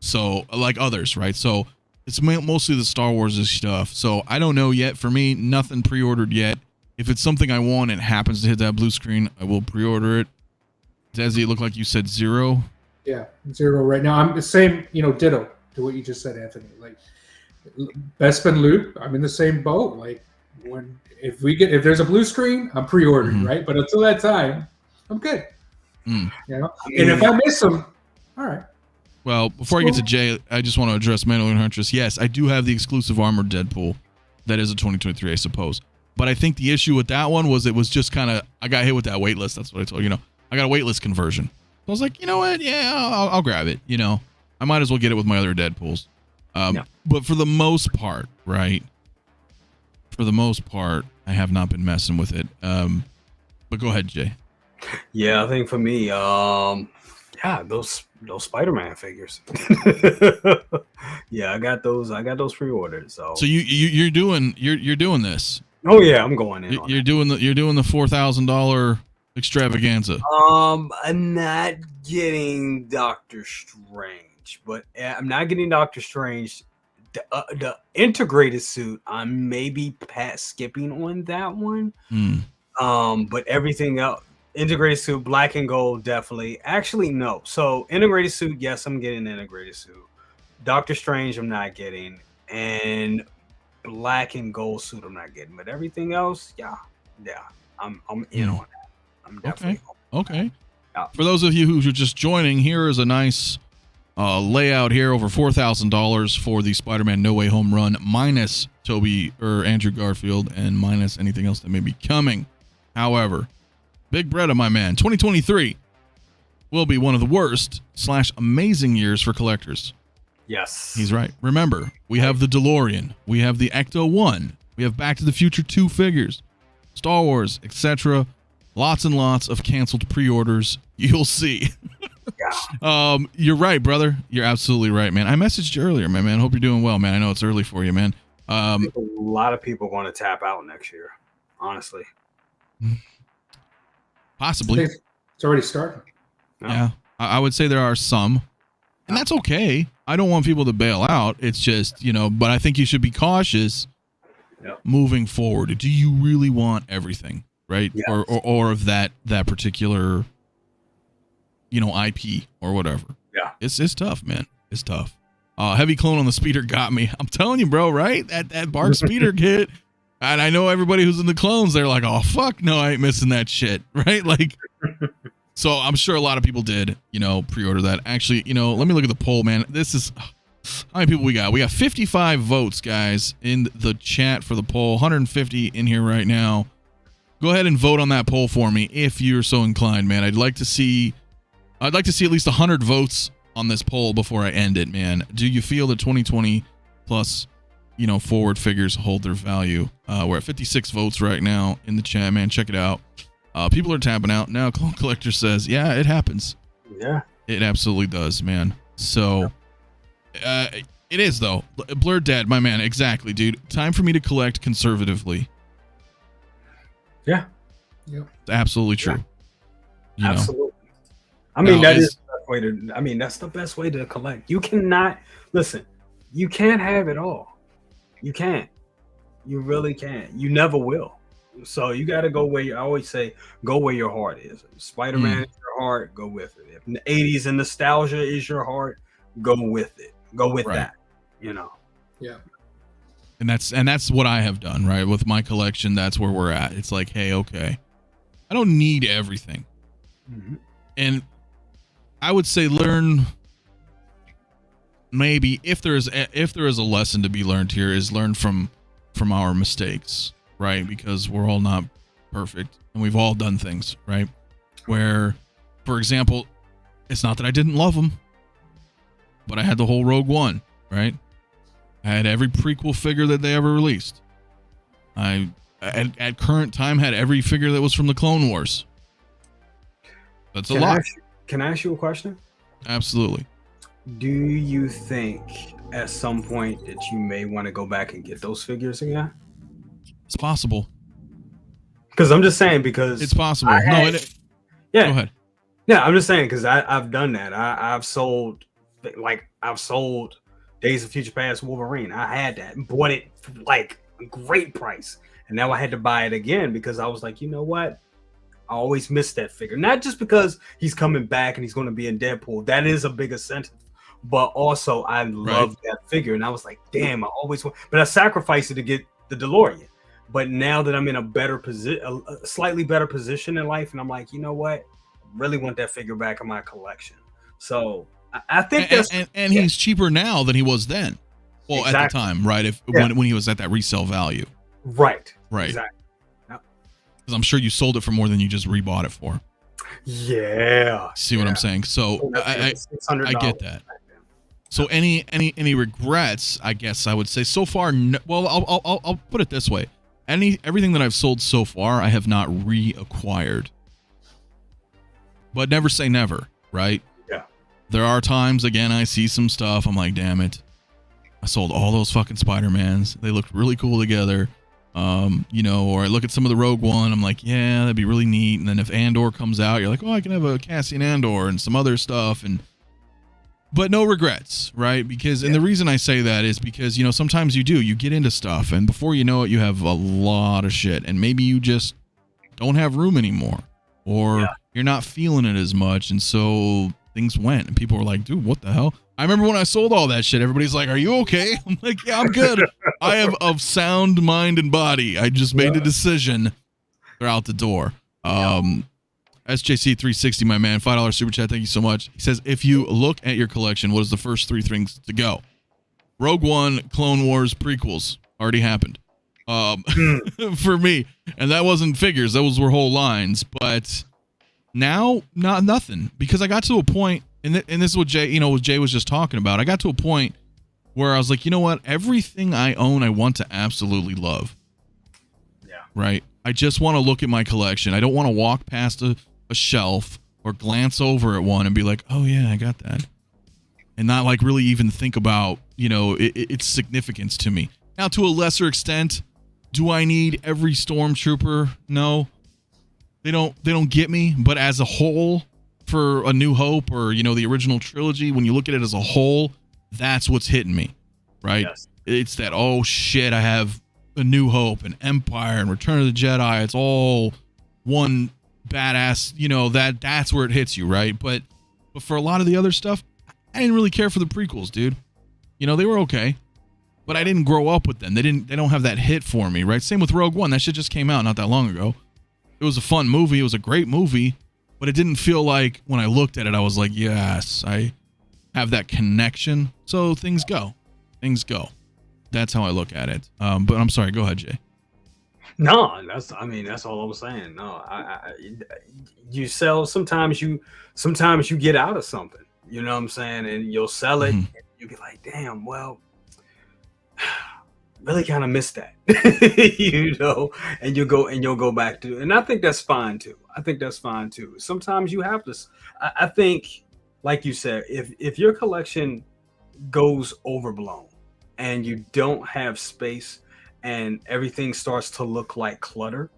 So like others, right? So it's mostly the Star Wars stuff. So I don't know yet. For me, nothing pre-ordered yet. If it's something I want and it happens to hit that blue screen, I will pre-order it. Desi, it looked like you said 0.
Yeah, 0 right now. I'm the same, ditto to what you just said, Anthony. Like Bespin Luke, I'm in the same boat. Like if there's a blue screen, I'm pre-ordering, right? But until that time, I'm good. And if I miss them, all right.
Well, before I get to Jay, I just want to address Mandalorian Huntress. Yes, I do have the exclusive armored Deadpool. That is a 2023, I suppose. But I think the issue with that one was it was just kind of, I got hit with that waitlist. That's what I told you. I got a waitlist conversion. So I was like, you know what? Yeah, I'll grab it. I might as well get it with my other Deadpools. But for the most part, right? For the most part, I have not been messing with it. But go ahead, Jay.
Yeah, I think for me, those Spider-Man figures. Yeah, I got those pre-ordered. So
you're doing this.
Oh yeah, I'm going in.
You're doing the $4,000 extravaganza.
I'm not getting Doctor Strange, but I'm not getting Doctor Strange. The integrated suit, I'm maybe skipping on that one. But everything else, integrated suit, black and gold, definitely. Actually, no. So integrated suit, yes, I'm getting integrated suit. Doctor Strange, I'm not getting, and black and gold suit, I'm not getting. But everything else, yeah, I'm in on that. I'm definitely
okay. Yeah. For those of you who are just joining, here is a nice layout here, over $4,000 for the Spider-Man No Way Home run, minus Toby or Andrew Garfield and minus anything else that may be coming. However, Big Bretta, my man, 2023 will be one of the worst / amazing years for collectors.
Yes.
He's right. Remember, we have the DeLorean, we have the Ecto-1, we have Back to the Future 2 figures, Star Wars, etc. Lots and lots of canceled pre-orders. You'll see. Yeah. You're right, brother. You're absolutely right, man. I messaged you earlier, my man. Hope you're doing well, man. I know it's early for you, man.
A lot of people want to tap out next year, honestly.
Possibly.
It's already started.
No.
Yeah. I would say there are some, and that's okay. I don't want people to bail out. It's just, but I think you should be cautious moving forward. Do you really want everything, right? Yes. Or of that particular, IP or whatever.
Yeah.
It's tough, man. It's tough. Heavy clone on the speeder got me. I'm telling you, bro, right? That Bark speeder kit. And I know everybody who's in the clones, they're like, oh, fuck no, I ain't missing that shit, right? Like, so I'm sure a lot of people did, pre-order that. Actually, let me look at the poll, man. This is, how many people we got? We got 55 votes, guys, in the chat for the poll. 150 in here right now. Go ahead and vote on that poll for me if you're so inclined, man. I'd like to see at least 100 votes on this poll before I end it, man. Do you feel that 2020 plus forward figures hold their value? We're at 56 votes right now in the chat, man. Check it out. People are tapping out now. Clone Collector says, yeah, it happens.
Yeah,
it absolutely does, man. So it is, though. Blurred Dad, my man. Exactly, dude. Time for me to collect conservatively.
Yeah.
It's absolutely true.
Yeah. Absolutely. I mean, that's the best way to collect. You cannot, listen, you can't have it all. You can't. You really can't. You never will. So you got to go where I always say, go where your heart is. Spider-Man is your heart, go with it. If the 80s and nostalgia is your heart, go with it. Go with that.
Yeah.
And that's what I have done, right? With my collection, that's where we're at. It's like, hey, okay. I don't need everything. And I would say learn, maybe if there is a lesson to be learned here, is learn from our mistakes, right? Because we're all not perfect and we've all done things, right? Where, for example, it's not that I didn't love them, but I had the whole Rogue One, right? I had every prequel figure that they ever released. I at current time had every figure that was from the Clone Wars. That's a lot.
Can I ask you a question?
Absolutely.
Do you think at some point that you may want to go back and get those figures again?
It's possible.
Because I'm just saying, because
it's possible.
Yeah.
Go ahead.
Yeah, I'm just saying, because I've done that. I've sold Days of Future Past Wolverine. I had that and bought it for like a great price. And now I had to buy it again because I was like, you know what? I always miss that figure. Not just because he's coming back and he's going to be in Deadpool. That is a big incentive. But also, I love that figure. And I was like, damn, I always want. But I sacrificed it to get the DeLorean. But now that I'm in a better position, a slightly better position in life, and I'm like, you know what? I really want that figure back in my collection. So I think
and he's cheaper now than he was then. Well, exactly. At the time, right? When he was at that resale value.
Right.
Exactly. Because I'm sure you sold it for more than you just rebought it for.
Yeah.
See what I'm saying? So I get that. So any regrets? I guess I would say so far. Well, I'll put it this way: everything that I've sold so far, I have not reacquired. But never say never, right?
Yeah.
There are times, again, I see some stuff. I'm like, damn it, I sold all those fucking Spider-Mans. They looked really cool together. Or I look at some of the Rogue One. I'm like, yeah, that'd be really neat. And then if Andor comes out, you're like, oh, I can have a Cassian Andor and some other stuff. But no regrets, right? Because, and the reason I say that is because, sometimes you get into stuff and before you know it, you have a lot of shit and maybe you just don't have room anymore or you're not feeling it as much. And so things went and people were like, dude, what the hell? I remember when I sold all that shit, everybody's like, are you okay? I'm like, yeah, I'm good. I have of sound mind and body. I just made a decision. They're out the door. SJC360, my man, $5 super chat. Thank you so much. He says, if you look at your collection, what is the first three things to go? Rogue One, Clone Wars, prequels. Already happened. For me. And that wasn't figures. Those were whole lines. But now, nothing. Because I got to a point, and this is what Jay, what Jay was just talking about. I got to a point where I was like, you know what? Everything I own, I want to absolutely love.
Yeah.
Right? I just want to look at my collection. I don't want to walk past a shelf or glance over at one and be like, oh yeah, I got that. And not like really even think about, its significance to me. Now, to a lesser extent, do I need every stormtrooper? No. They don't get me, but as a whole, for A New Hope or the original trilogy, when you look at it as a whole, that's what's hitting me, right?
Yes.
It's that, oh shit, I have A New Hope and Empire and Return of the Jedi. It's all one badass, that's where it hits you, right? But for a lot of the other stuff, I didn't really care for the prequels, dude. They were okay, but I didn't grow up with them. They don't have that hit for me, right? Same with Rogue One. That shit just came out not that long ago. It was a fun movie. It was a great movie. But it didn't feel like when I looked at it, I was like, yes, I have that connection. So things go. That's how I look at it. But I'm sorry. Go ahead, Jay.
No, that's all I was saying. No, you sell. Sometimes you get out of something. You know what I'm saying? And you'll sell it. And you'll be like, damn, well, really kind of missed that, and you'll go back to, and I think that's fine too. Sometimes you have to, I think, like you said, if your collection goes overblown and you don't have space and everything starts to look like clutter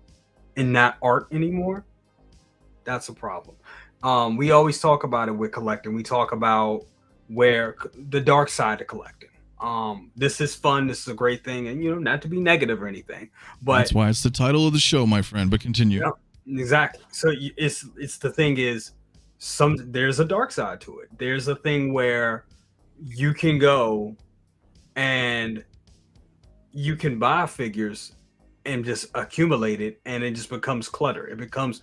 and not art anymore, that's a problem. We always talk about it with collecting. We talk about where the dark side of collecting. This is fun. This is a great thing, and not to be negative or anything, but
that's why it's the title of the show, my friend. But continue.
Exactly. So it's the thing is, there's a dark side to it. There's a thing where you can go and you can buy figures and just accumulate it, and it just becomes clutter. It becomes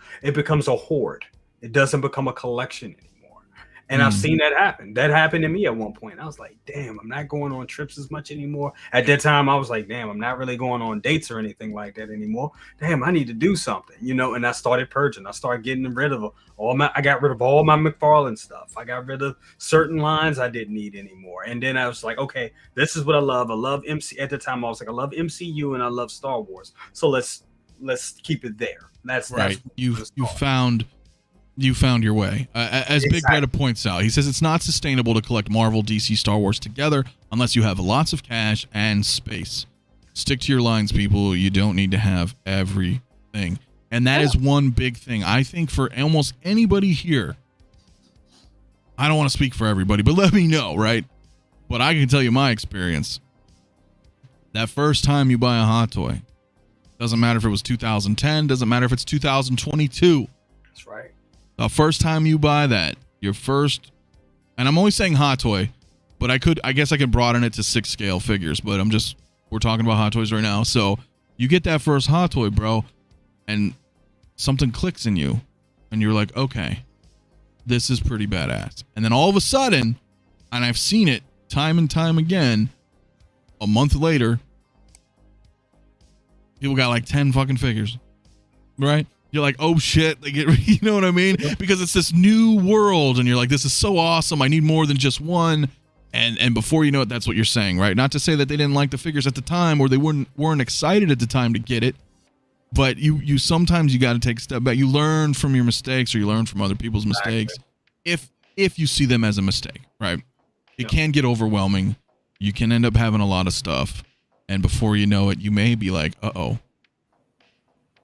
a hoard. It doesn't become a collection anymore. And I've seen that happen. That happened to me at one point. I was like, damn, I'm not going on trips as much anymore. At that time, I was like, damn, I'm not really going on dates or anything like that anymore. Damn, I need to do something, you know? And I started purging. I started getting rid of I got rid of all my McFarlane stuff. I got rid of certain lines I didn't need anymore. And then I was like, okay, this is what I love. I love MC. At the time, I was like, I love MCU and I love Star Wars. So let's keep it there. That's
right. You found your way. As Big Greta points out, he says it's not sustainable to collect Marvel, DC, Star Wars together unless you have lots of cash and space. Stick to your lines, people. You don't need to have everything. And that is one big thing. I think for almost anybody here, I don't want to speak for everybody, but let me know, right? But I can tell you my experience. That first time you buy a hot toy, doesn't matter if it was 2010, doesn't matter if it's 2022.
That's right.
The first time you buy that, your first, and I'm only saying hot toy, but I guess I could broaden it to 6 scale figures, but we're talking about hot toys right now. So you get that first hot toy, bro, and something clicks in you and you're like, okay, this is pretty badass. And then all of a sudden, and I've seen it time and time again, a month later, people got like 10 fucking figures, right? You're like, oh shit, like, you know what I mean? Because it's this new world and you're like, this is so awesome. I need more than just one. And before you know it, that's what you're saying, right? Not to say that they didn't like the figures at the time or they weren't excited at the time to get it, but you sometimes you got to take a step back. You learn from your mistakes or you learn from other people's mistakes. If you see them as a mistake, right? It can get overwhelming. You can end up having a lot of stuff. And before you know it, you may be like, uh-oh.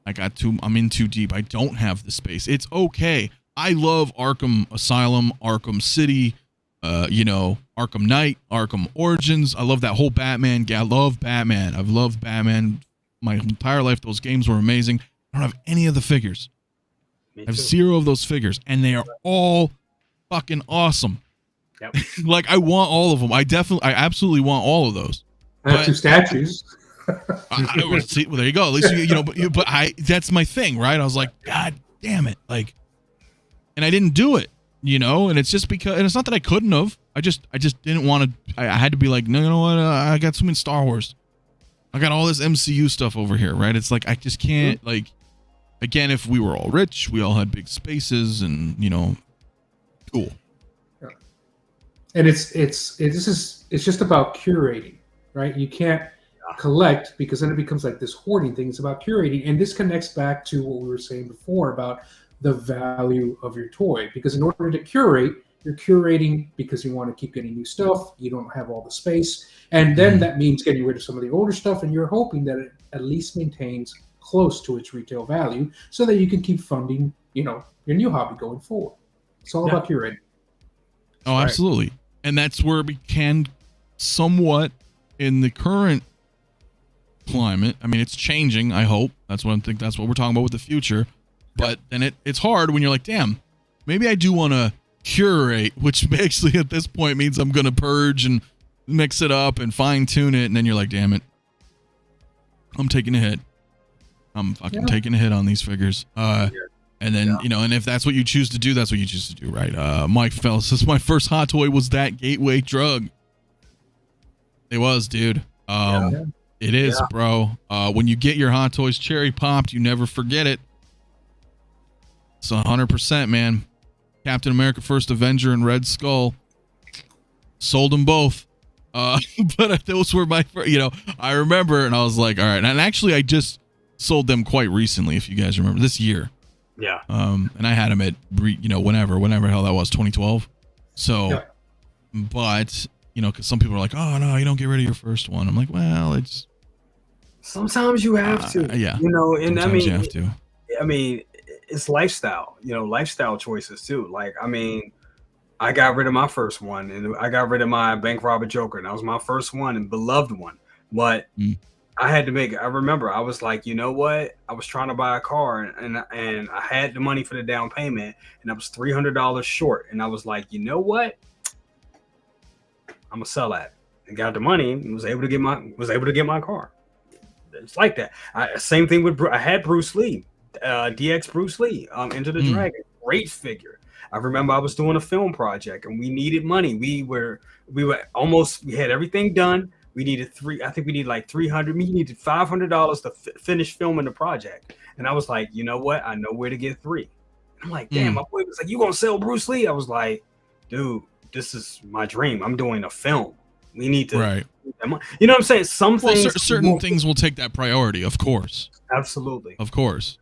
I'm in too deep. I don't have the space. It's okay. I love Arkham Asylum, Arkham City, Arkham Knight, Arkham Origins. I love that whole Batman. I love Batman. I've loved Batman my entire life. Those games were amazing. I don't have any of the figures. I have 0 of those figures, and they are all fucking awesome.
Yep.
Like, I want all of them. I absolutely want all of those.
I have 2 statues.
See, well, there you go. At least but that's my thing, right? I was like, God damn it, like, and I didn't do it, and it's just because, and it's not that I couldn't have. I just didn't want to. I had to be like, no, you know what? I got so many Star Wars. I got all this MCU stuff over here, right? It's like I just can't. Like, again, if we were all rich, we all had big spaces, and cool.
Yeah. And it's just about curating, right? You can't collect because then it becomes like this hoarding thing. It's about curating, and this connects back to what we were saying before about the value of your toy, because in order to curate, you're curating because you want to keep getting new stuff. You don't have all the space, and then that means getting rid of some of the older stuff, and you're hoping that it at least maintains close to its retail value so that you can keep funding your new hobby going forward. It's all about curating.
Oh, absolutely. And that's where we can somewhat, in the current climate, I mean, it's changing, I hope. That's what we're talking about with the future. But then it's hard when you're like, damn, maybe I do want to curate, which actually at this point means I'm going to purge and mix it up and fine tune it. And then you're like, damn it, I'm taking a hit. I'm fucking taking a hit on these figures. And then, and if that's what you choose to do, that's what you choose to do, right? Mike Fellas says, my first hot toy was that gateway drug. It was, dude. It is, bro. When you get your hot toys cherry popped, you never forget it. It's 100%, man. Captain America, First Avenger, and Red Skull. Sold them both. But those were my first, I remember, and I was like, all right. And actually, I just sold them quite recently, if you guys remember, this year.
Yeah.
And I had them at, whenever the hell that was, 2012. So, but, because some people are like, oh, no, you don't get rid of your first one. I'm like, well, it's.
Sometimes you have to.
Yeah.
And
sometimes you have to.
I mean, it's lifestyle, lifestyle choices too. Like, I mean, I got rid of my first one, and I got rid of my bank robber Joker, and that was my first one and beloved one. But I had to make it. I remember I was like, you know what? I was trying to buy a car, and I had the money for the down payment, and I was $300 short, and I was like, you know what? I'm gonna sell that. And got the money and was able to get my car. it's like that. Same thing with I had Bruce Lee, DX Bruce Lee, Into the Dragon, great figure. I remember I was doing a film project and we needed money. We had everything done. We needed I think we needed like 300. We needed $500 to finish filming the project. And I was like, you know what? I know where to get 3. I'm like, damn, my boy was like, you gonna sell Bruce Lee? I was like, dude, this is my dream. I'm doing a film. We need to,
right.
You know what I'm saying? Some things,
certain things will take that priority, of course.
Absolutely.
Of course.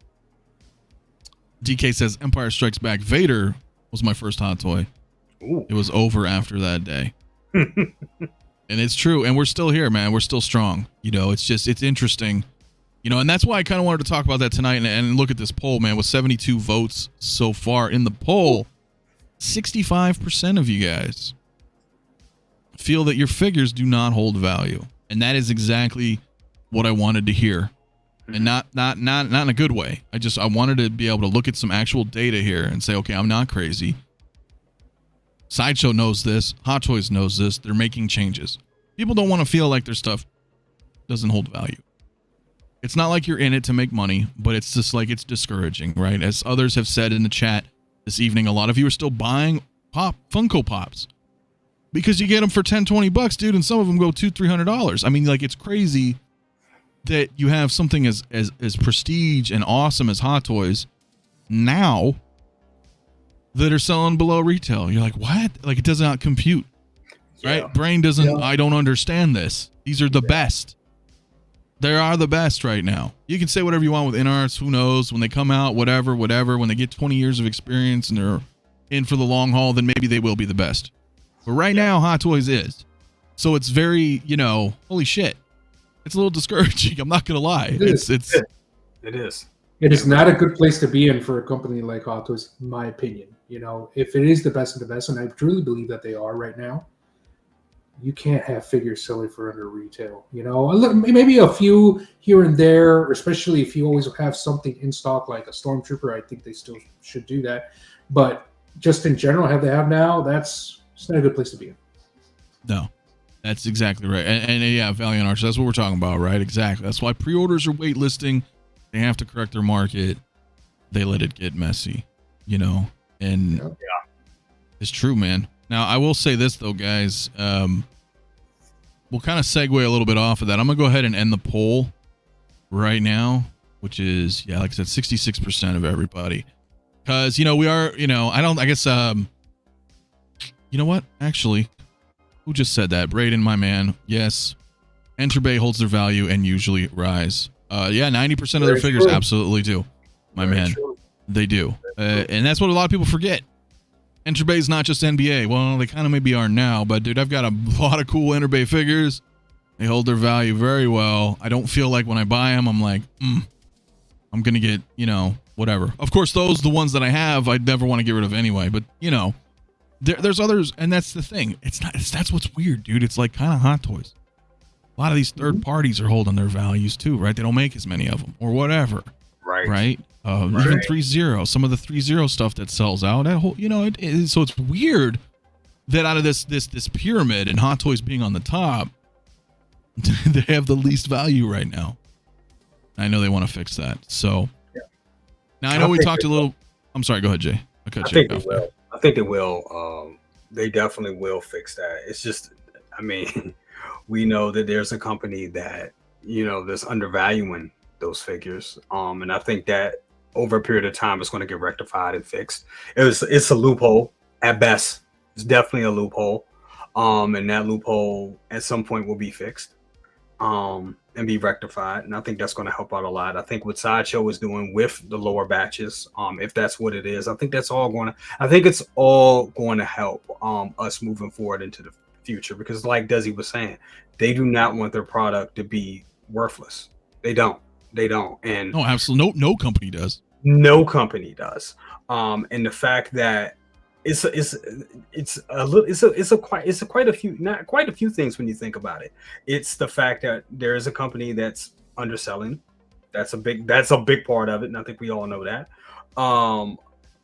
DK says Empire Strikes Back Vader was my first hot toy.
Ooh.
It was over after that day. And it's true. And we're still here, man. We're still strong. You know, it's interesting. You know, and that's why I kind of wanted to talk about that tonight and look at this poll, man. With 72 votes so far in the poll, 65% of you guys feel that your figures do not hold value. And that is exactly what I wanted to hear. And not in a good way. I wanted to be able to look at some actual data here and say, okay, I'm not crazy. Sideshow knows this. Hot Toys knows this. They're making changes. People don't want to feel like their stuff doesn't hold value. It's not like you're in it to make money, but it's just like it's discouraging, right? As others have said in the chat this evening, a lot of you are still buying Funko Pops because you get them for $10-20, dude, and some of them go $200-300. I mean, like, it's crazy that you have something as prestige and awesome as Hot Toys now that are selling below retail. You're like, what? Like, it does not compute, right? Brain doesn't. I don't understand this. These are the best. They are the best right now. You can say whatever you want with InArts. Who knows? When they come out, whatever. When they get 20 years of experience and they're in for the long haul, then maybe they will be the best. But right now, Hot Toys is. So it's very, holy shit. It's a little discouraging. I'm not going to lie. It is.
It is not a good place to be in for a company like Hot Toys, in my opinion. If it is the best of the best, and I truly believe that they are right now, you can't have figures selling for under retail. Maybe a few here and there, especially if you always have something in stock like a Stormtrooper. I think they still should do that. But just in general, have they have now, it's not a good place to be in.
No. That's exactly right. And yeah, Valiant Archer, that's what we're talking about, right? Exactly. That's why pre-orders are waitlisting. They have to correct their market. They let it get messy, and it's true, man. Now, I will say this, though, guys. We'll kind of segue a little bit off of that. I'm going to go ahead and end the poll right now, which is, like I said, 66% of everybody. Because, we are, you know what? Actually, who just said that? Braden, my man. Yes. Enterbay holds their value and usually rise. 90% of their figures absolutely do. My man. They do. And that's what a lot of people forget. Enterbay is not just NBA. Well, they kind of maybe are now, but dude, I've got a lot of cool Enterbay figures. They hold their value very well. I don't feel like when I buy them, I'm like, I'm going to get, whatever. Of course, the ones that I have, I'd never want to get rid of anyway, but there's others, and that's the thing. That's what's weird, dude. It's like kind of Hot Toys. A lot of these third parties are holding their values too, right? They don't make as many of them or whatever. Right. Even 3.0, some of the 3.0 stuff that sells out, that whole, so it's weird that out of this pyramid and Hot Toys being on the top, they have the least value right now. I know they want to fix that. So now I know we talked a little. I'm sorry. Go ahead, Jay.
I think they will. I think they will. They definitely will fix that. It's just, we know that there's a company that, that's undervaluing those figures. And I think that over a period of time, it's going to get rectified and fixed. It's a loophole at best. It's definitely a loophole. And that loophole at some point will be fixed and be rectified. And I think that's going to help out a lot. I think what Sideshow is doing with the lower batches, if that's what it is, I think it's all going to help us moving forward into the future. Because like Desi was saying, they do not want their product to be worthless. They don't. And
no, absolutely. No company does.
No company does. And the fact that it's quite a few things when you think about it. It's the fact that there is a company that's underselling. That's a big part of it, and I think we all know that.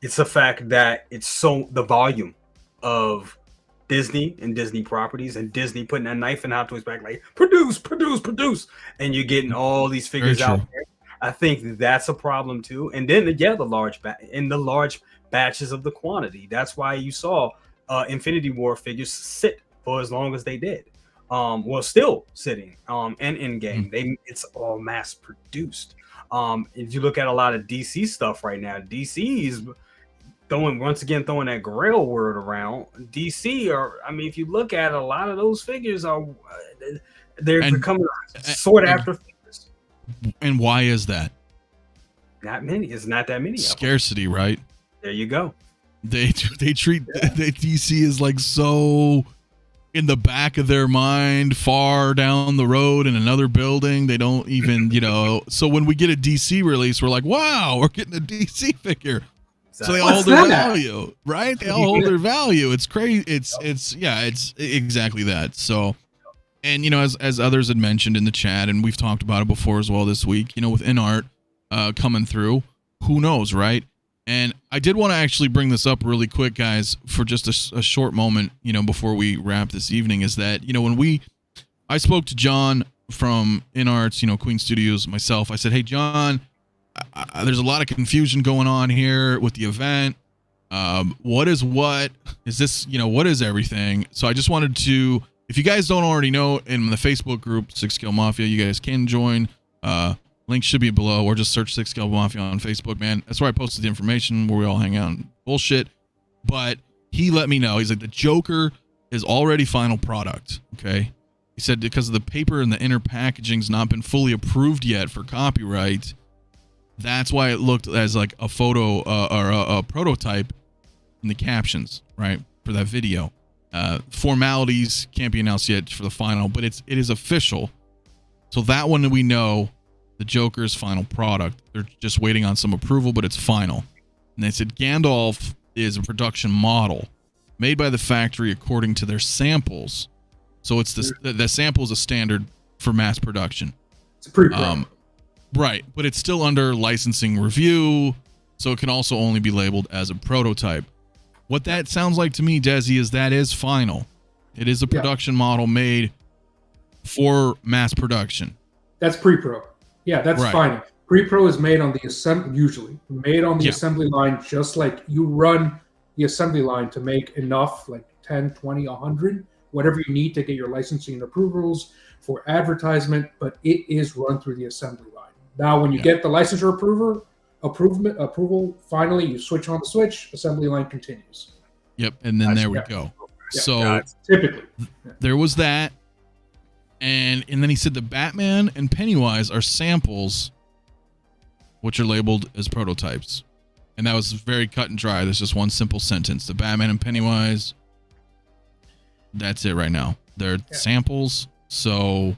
It's the fact that the volume of Disney and Disney properties, and Disney putting that knife in Hot Toys back, like produce, and you're getting all these figures out there. I think that's a problem too. And then the large batches of the quantity. That's why you saw Infinity War figures sit for as long as they did. Well, still sitting. And in game, it's all mass produced. If you look at a lot of DC stuff right now, DC is throwing that Grail word around. DC, or I mean, if you look at a lot of those figures, they're becoming sought after figures.
And why is that?
Not many. It's not that many.
Scarcity, right?
There you go.
They treat DC as like so in the back of their mind, far down the road in another building. They don't even, so when we get a DC release, we're like, wow, we're getting a DC figure. So they all hold their value, right? They all hold their value. It's crazy. It's exactly that. So, and as others had mentioned in the chat, and we've talked about it before as well this week, with InArt coming through, who knows, right? And I did want to actually bring this up really quick, guys, for just a short moment, before we wrap this evening, is that, when I spoke to John from InArts, Queen Studios, myself, I said, hey, John, there's a lot of confusion going on here with the event. What is this, what is everything? So I just wanted to, if you guys don't already know, in the Facebook group, 6Scale Mafia, you guys can join. Link should be below, or just search 6Scale Mafia on Facebook, man. That's where I posted the information where we all hang out and bullshit. But he let me know. He's like, the Joker is already final product, okay? He said because of the paper and the inner packaging's not been fully approved yet for copyright, that's why it looked as like a photo or a prototype in the captions, right, for that video. Formalities can't be announced yet for the final, but it is official. So that one we know. The Joker's final product. They're just waiting on some approval, but it's final. And they said Gandalf is a production model made by the factory according to their samples. So it's the sample is a standard for mass production.
It's a pre-pro.
Right, but it's still under licensing review, so it can also only be labeled as a prototype. What that sounds like to me, Desi, is that is final. It is a production model made for mass production.
That's pre-pro. Yeah, that's fine. Pre-pro is made on the assembly line, just like you run the assembly line to make enough, like 10, 20, 100, whatever you need to get your licensing and approvals for advertisement, but it is run through the assembly line. Now, when you get the licensure approval, finally, you switch on the switch, assembly line continues.
Yep, and then there we go.
Yeah,
so
typically,
there was that. And then he said the Batman and Pennywise are samples, which are labeled as prototypes. And that was very cut and dry. There's just one simple sentence. The Batman and Pennywise, that's it right now. They're samples. So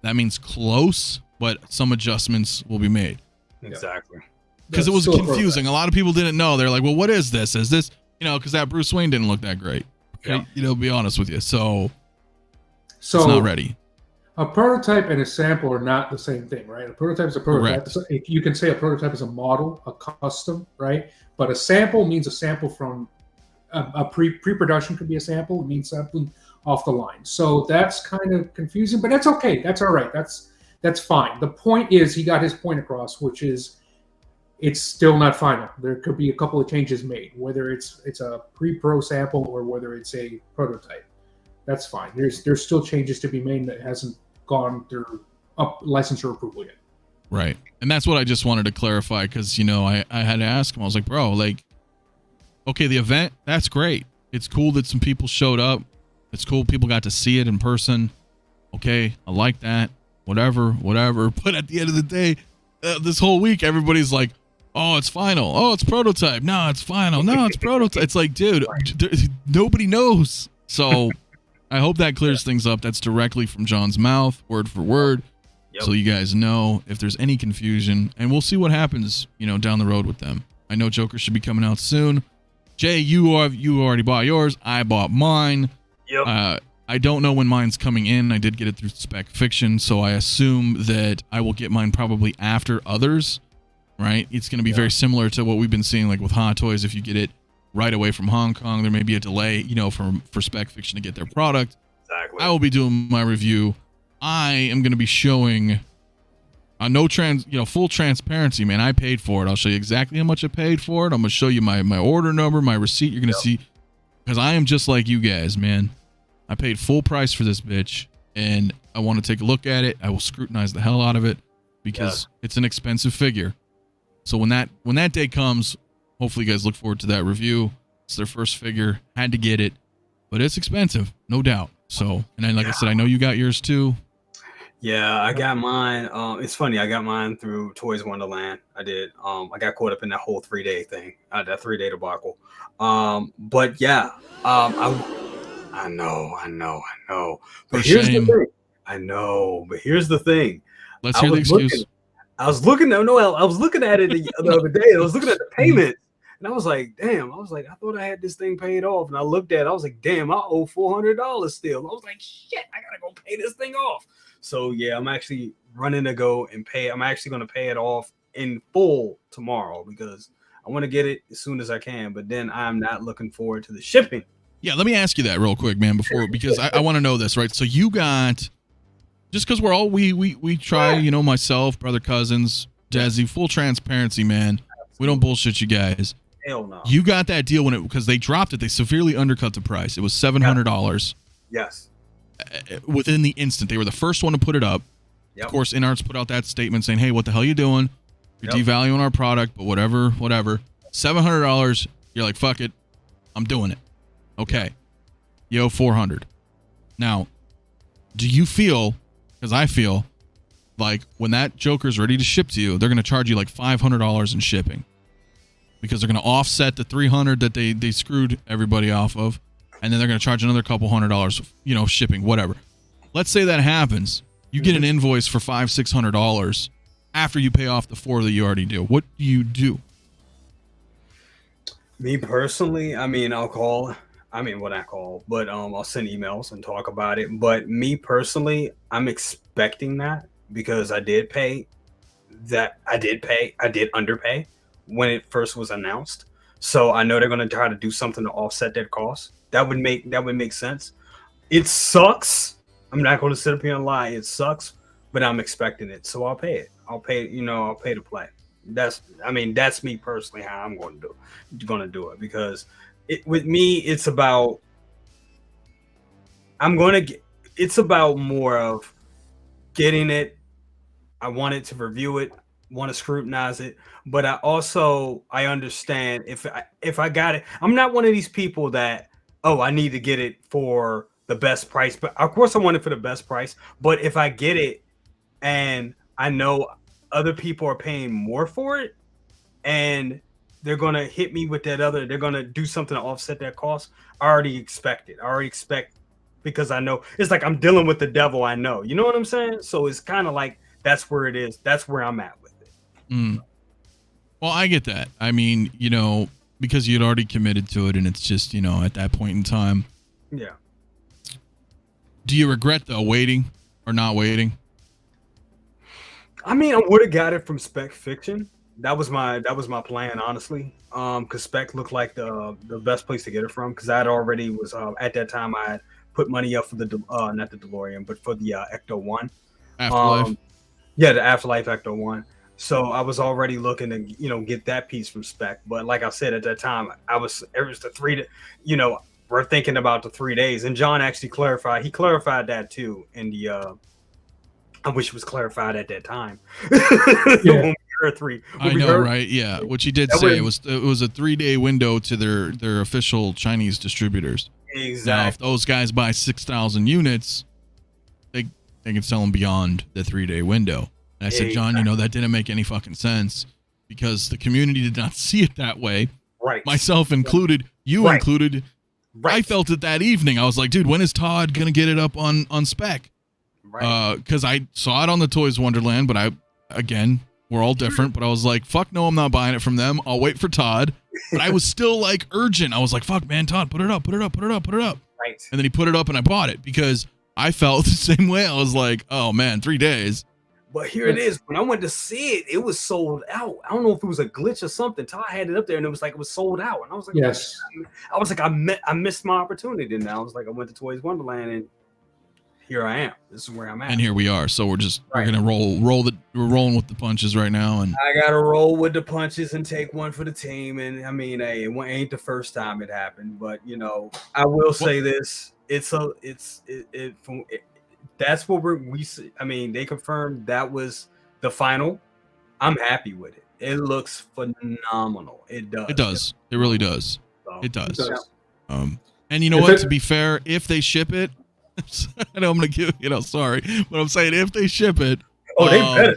that means close, but some adjustments will be made.
Exactly.
Because it was confusing. A lot of people didn't know. They're like, well, what is this? Is this, because that Bruce Wayne didn't look that great. Okay? Be honest with you. So it's not ready.
A prototype and a sample are not the same thing, right? A prototype is a prototype. So if you can say a prototype is a model, a custom, right? But a sample means a sample from a pre-production could be a sample. It means something off the line. So that's kind of confusing, but that's okay. That's all right. That's fine. The point is he got his point across, which is it's still not final. There could be a couple of changes made, whether it's a pre-pro sample or whether it's a prototype. That's fine. There's still changes to be made that hasn't gone through licensure approval yet.
Right. And that's what I just wanted to clarify because, I had to ask him. I was like, bro, okay, the event, that's great. It's cool that some people showed up. It's cool people got to see it in person. Okay, I like that. Whatever. But at the end of the day, this whole week, everybody's like, oh, it's final. Oh, it's prototype. No, it's final. No, it's prototype. It's like, dude, nobody knows. So I hope that clears things up. That's directly from John's mouth, word for word. Yep. So you guys know if there's any confusion, and we'll see what happens, down the road with them. I know Joker should be coming out soon. Jay, you already bought yours. I bought mine. Yep. I don't know when mine's coming in. I did get it through SpecFiction, so I assume that I will get mine probably after others, right? It's going to be very similar to what we've been seeing, like with Hot Toys. If you get it right away from Hong Kong. There may be a delay, you know, for SpecFiction to get their product.
Exactly.
I will be doing my review. I am going to be showing full transparency, man. I paid for it. I'll show you exactly how much I paid for it. I'm going to show you my order number, my receipt. You're going to see, because I am just like you guys, man. I paid full price for this bitch, and I want to take a look at it. I will scrutinize the hell out of it because it's an expensive figure. So when that day comes, hopefully you guys look forward to that review. It's their first figure. Had to get it, but it's expensive, no doubt. So, and then, like I said, I know you got yours too.
Yeah, I got mine. It's funny. I got mine through Toys Wonderland. I did. I got caught up in that whole 3-day thing, that 3-day debacle. But yeah, I know. But here's the thing. I know, but here's the thing.
Let's hear the excuse.
I was looking at it the other day. I was looking at the payment, and I was like, damn. I was like, I thought I had this thing paid off, and I looked at it. I was like, damn, I owe $400 still. I was like, shit, I gotta go pay this thing off. So yeah, I'm actually running to go and pay. I'm actually going to pay it off in full tomorrow because I want to get it as soon as I can. But then I'm not looking forward to the shipping.
Yeah, let me ask you that real quick, man, because I want to know this, right? So you got, just because we're all we try, you know, myself, brother, cousins, Desi, full transparency, man. We don't bullshit you guys.
Hell no.
You got that deal because they dropped it. They severely undercut the price. It was $700.
Yes.
Within the instant. They were the first one to put it up. Of course, InArts put out that statement saying, hey, what the hell you doing? You're devaluing our product, but whatever. $700, you're like, fuck it, I'm doing it. Okay. You owe $400. Now, do you feel, because I feel like when that Joker's ready to ship to you, they're going to charge you like $500 in shipping because they're going to offset the $300 that they screwed everybody off of. And then they're going to charge another couple $100, you know, shipping, whatever. Let's say that happens. You get an invoice for $500-600 after you pay off the $400 that you already do. What do you do?
Me personally, I mean, I'll send emails and talk about it. But me personally, I'm expecting that because I did underpay when it first was announced. So I know they're going to try to do something to offset that cost. That would make sense. It sucks. I'm not going to sit up here and lie. It sucks, but I'm expecting it. So I'll pay it. I'll pay to play. That's me personally how I'm going to do it because with me, it's about more of getting it. I wanted to review it, want to scrutinize it, but I understand if I got it. I'm not one of these people that, oh, I need to get it for the best price, but of course I want it for the best price. But if I get it and I know other people are paying more for it and they're going to hit me with they're going to do something to offset that cost, I already expect it. Because I know it's like I'm dealing with the devil. I know, you know what I'm saying? So it's kind of like, that's where it is. That's where I'm at with it.
Well, I get that. I mean, you know, because you'd already committed to it and it's just, you know, at that point in time.
Yeah.
Do you regret though waiting or not waiting?
I mean, I would have got it from SpecFiction. That was my plan, honestly. Because Spec looked like the best place to get it from. Because I had already was at that time I had put money up for the not the DeLorean, but for the Ecto-1.
Afterlife.
Yeah, the Afterlife Ecto-1. So I was already looking to, you know, get that piece from Spec. But like I said, at that time, it was the 3 days, you know, we're thinking about the 3 days. And John actually clarified. He clarified that too in the I wish it was clarified at that time.
Yeah.
I know, right? Yeah, which he did say, it was a 3-day window to their official Chinese distributors.
Exactly.
Now, if those guys buy 6,000 units, they can sell them beyond the 3-day window. And I said, John, you know, that didn't make any fucking sense because the community did not see it that way.
Right.
Myself included, you included. Right. I felt it that evening. I was like, dude, when is Todd gonna get it up on Spec? Right. Because I saw it on the Toys Wonderland, but we're all different. But I was like, fuck no, I'm not buying it from them. I'll wait for Todd. But I was still like urgent. I was like, fuck, man, Todd, put it up.
Right.
And then he put it up and I bought it because I felt the same way. I was like, oh man, 3 days.
But here it is. When I went to see it, it was sold out. I don't know if it was a glitch or something. Todd had it up there, and it was like it was sold out. And I was like,
yes.
I was like, I missed my opportunity. And I was like, I went to Toys Wonderland, and here I am. This is where I'm at.
And here we are. So we're gonna we're rolling with the punches right now. And
I gotta roll with the punches and take one for the team. And I mean, hey, it ain't the first time it happened, but you know, I will say this: that's what I mean, they confirmed that was the final. I'm happy with it. It looks phenomenal. It does.
It does. It really does.
So,
it does.
It does.
And you know what? To be fair, if they ship it, I know I'm gonna give sorry, but I'm saying if they ship it,
they better.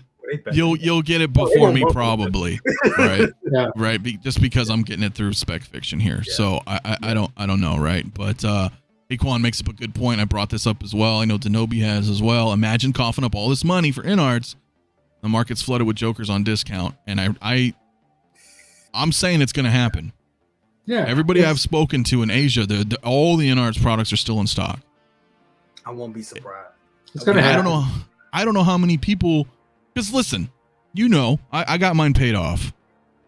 You'll get it before me probably, right?
Yeah.
Right. Just because I'm getting it through SpecFiction here, so I don't know, right? But 𝗕𝗘𝗠𝗘 makes up a good point. I brought this up as well. I know 𝗕𝗘𝗎𝗓 has as well. Imagine coughing up all this money for InArts. The market's flooded with Jokers on discount, and I'm saying it's gonna happen.
Yeah.
Everybody I've spoken to in Asia, all the InArts products are still in stock.
I won't be surprised.
It's gonna happen.
I don't know how many people. Because listen, you know, I got mine paid off.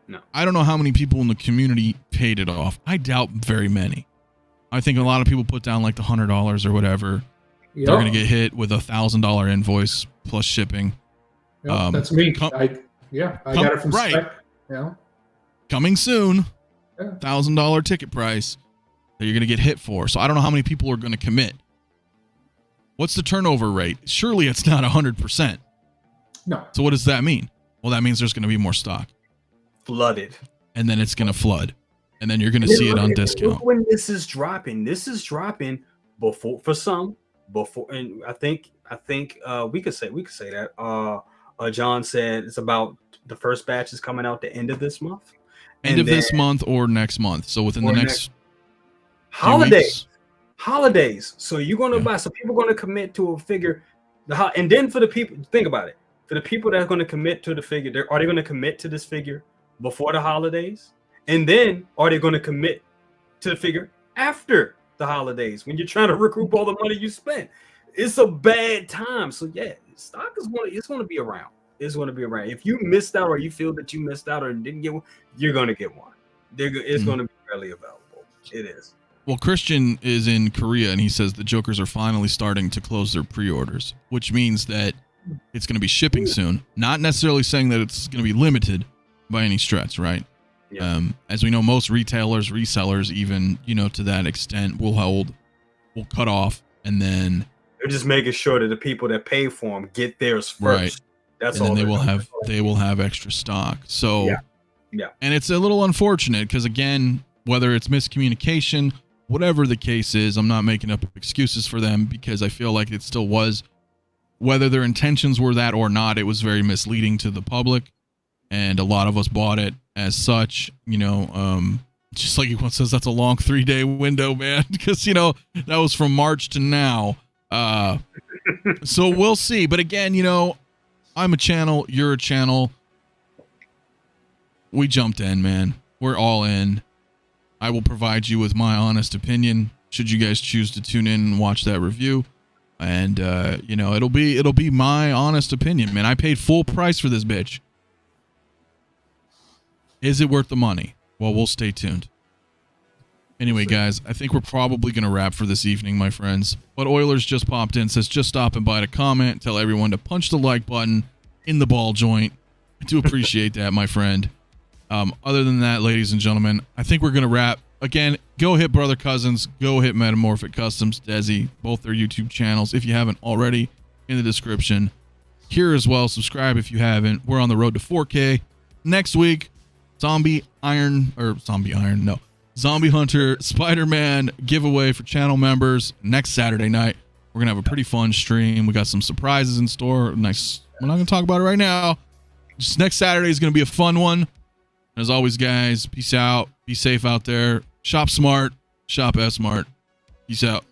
No.
I don't know how many people in the community paid it off. I doubt very many. I think a lot of people put down like the $100 or whatever.
Yep.
They're gonna get hit with a $1,000 invoice plus shipping.
Yep, that's me. I got it from Spec. Yeah.
Coming soon.
Yeah.
$1,000 ticket price that you're gonna get hit for. So I don't know how many people are gonna commit. What's the turnover rate? Surely it's not 100%.
No.
So what does that mean? Well, that means there's going to be more stock.
Flooded.
And then it's going to flood. And then you're going to see it on discount.
Look when this is dropping before for some before, and I think we could say that. John said it's about the first batch is coming out the end of this month.
End of this month or next month. So within the next
holidays. So you're going to buy. So people are going to commit to a figure. And then for the people, think about it. For the people that are going to commit to the figure, are they going to commit to this figure before the holidays? And then are they going to commit to the figure after the holidays when you're trying to recoup all the money you spent? It's a bad time. So yeah, stock is going to be around. It's going to be around. If you missed out or you feel that you missed out or didn't get one, you're going to get one. It's going to be readily available. It is.
Well, Christian is in Korea, and he says the Jokers are finally starting to close their pre-orders, which means that it's going to be shipping soon. Not necessarily saying that it's going to be limited by any stretch, right? Yeah. As we know, most retailers, resellers, even, you know, to that extent, will cut off, and then
they're just making sure that the people that pay for them get theirs first. Right. That's
and
all.
Then they will have extra stock. So
yeah.
And it's a little unfortunate because, again, whether it's miscommunication, whatever the case is, I'm not making up excuses for them because I feel like it still was, whether their intentions were that or not, it was very misleading to the public. And a lot of us bought it as such, you know, just like he once says, that's a long 3-day window, man, because, you know, that was from March to now. So we'll see. But again, you know, I'm a channel, you're a channel. We jumped in, man. We're all in. I will provide you with my honest opinion should you guys choose to tune in and watch that review. And you know, it'll be my honest opinion, man. I paid full price for this bitch. Is it worth the money? Well, we'll stay tuned. Anyway, guys, I think we're probably going to wrap for this evening, my friends. But Oilers just popped in, says just stopping by to comment, tell everyone to punch the like button in the ball joint. I do appreciate that, my friend. Other than that, ladies and gentlemen, I think we're going to wrap. Again, go hit Brother Cousins, go hit Metamorphic Customs, Desi, both their YouTube channels, if you haven't already, in the description. Here as well, subscribe if you haven't. We're on the road to 4K. Next week, Zombie Hunter Spider-Man giveaway for channel members next Saturday night. We're going to have a pretty fun stream. We got some surprises in store. Nice. We're not going to talk about it right now. Just next Saturday is going to be a fun one. As always, guys, peace out. Be safe out there. Shop smart. Shop S smart. Peace out.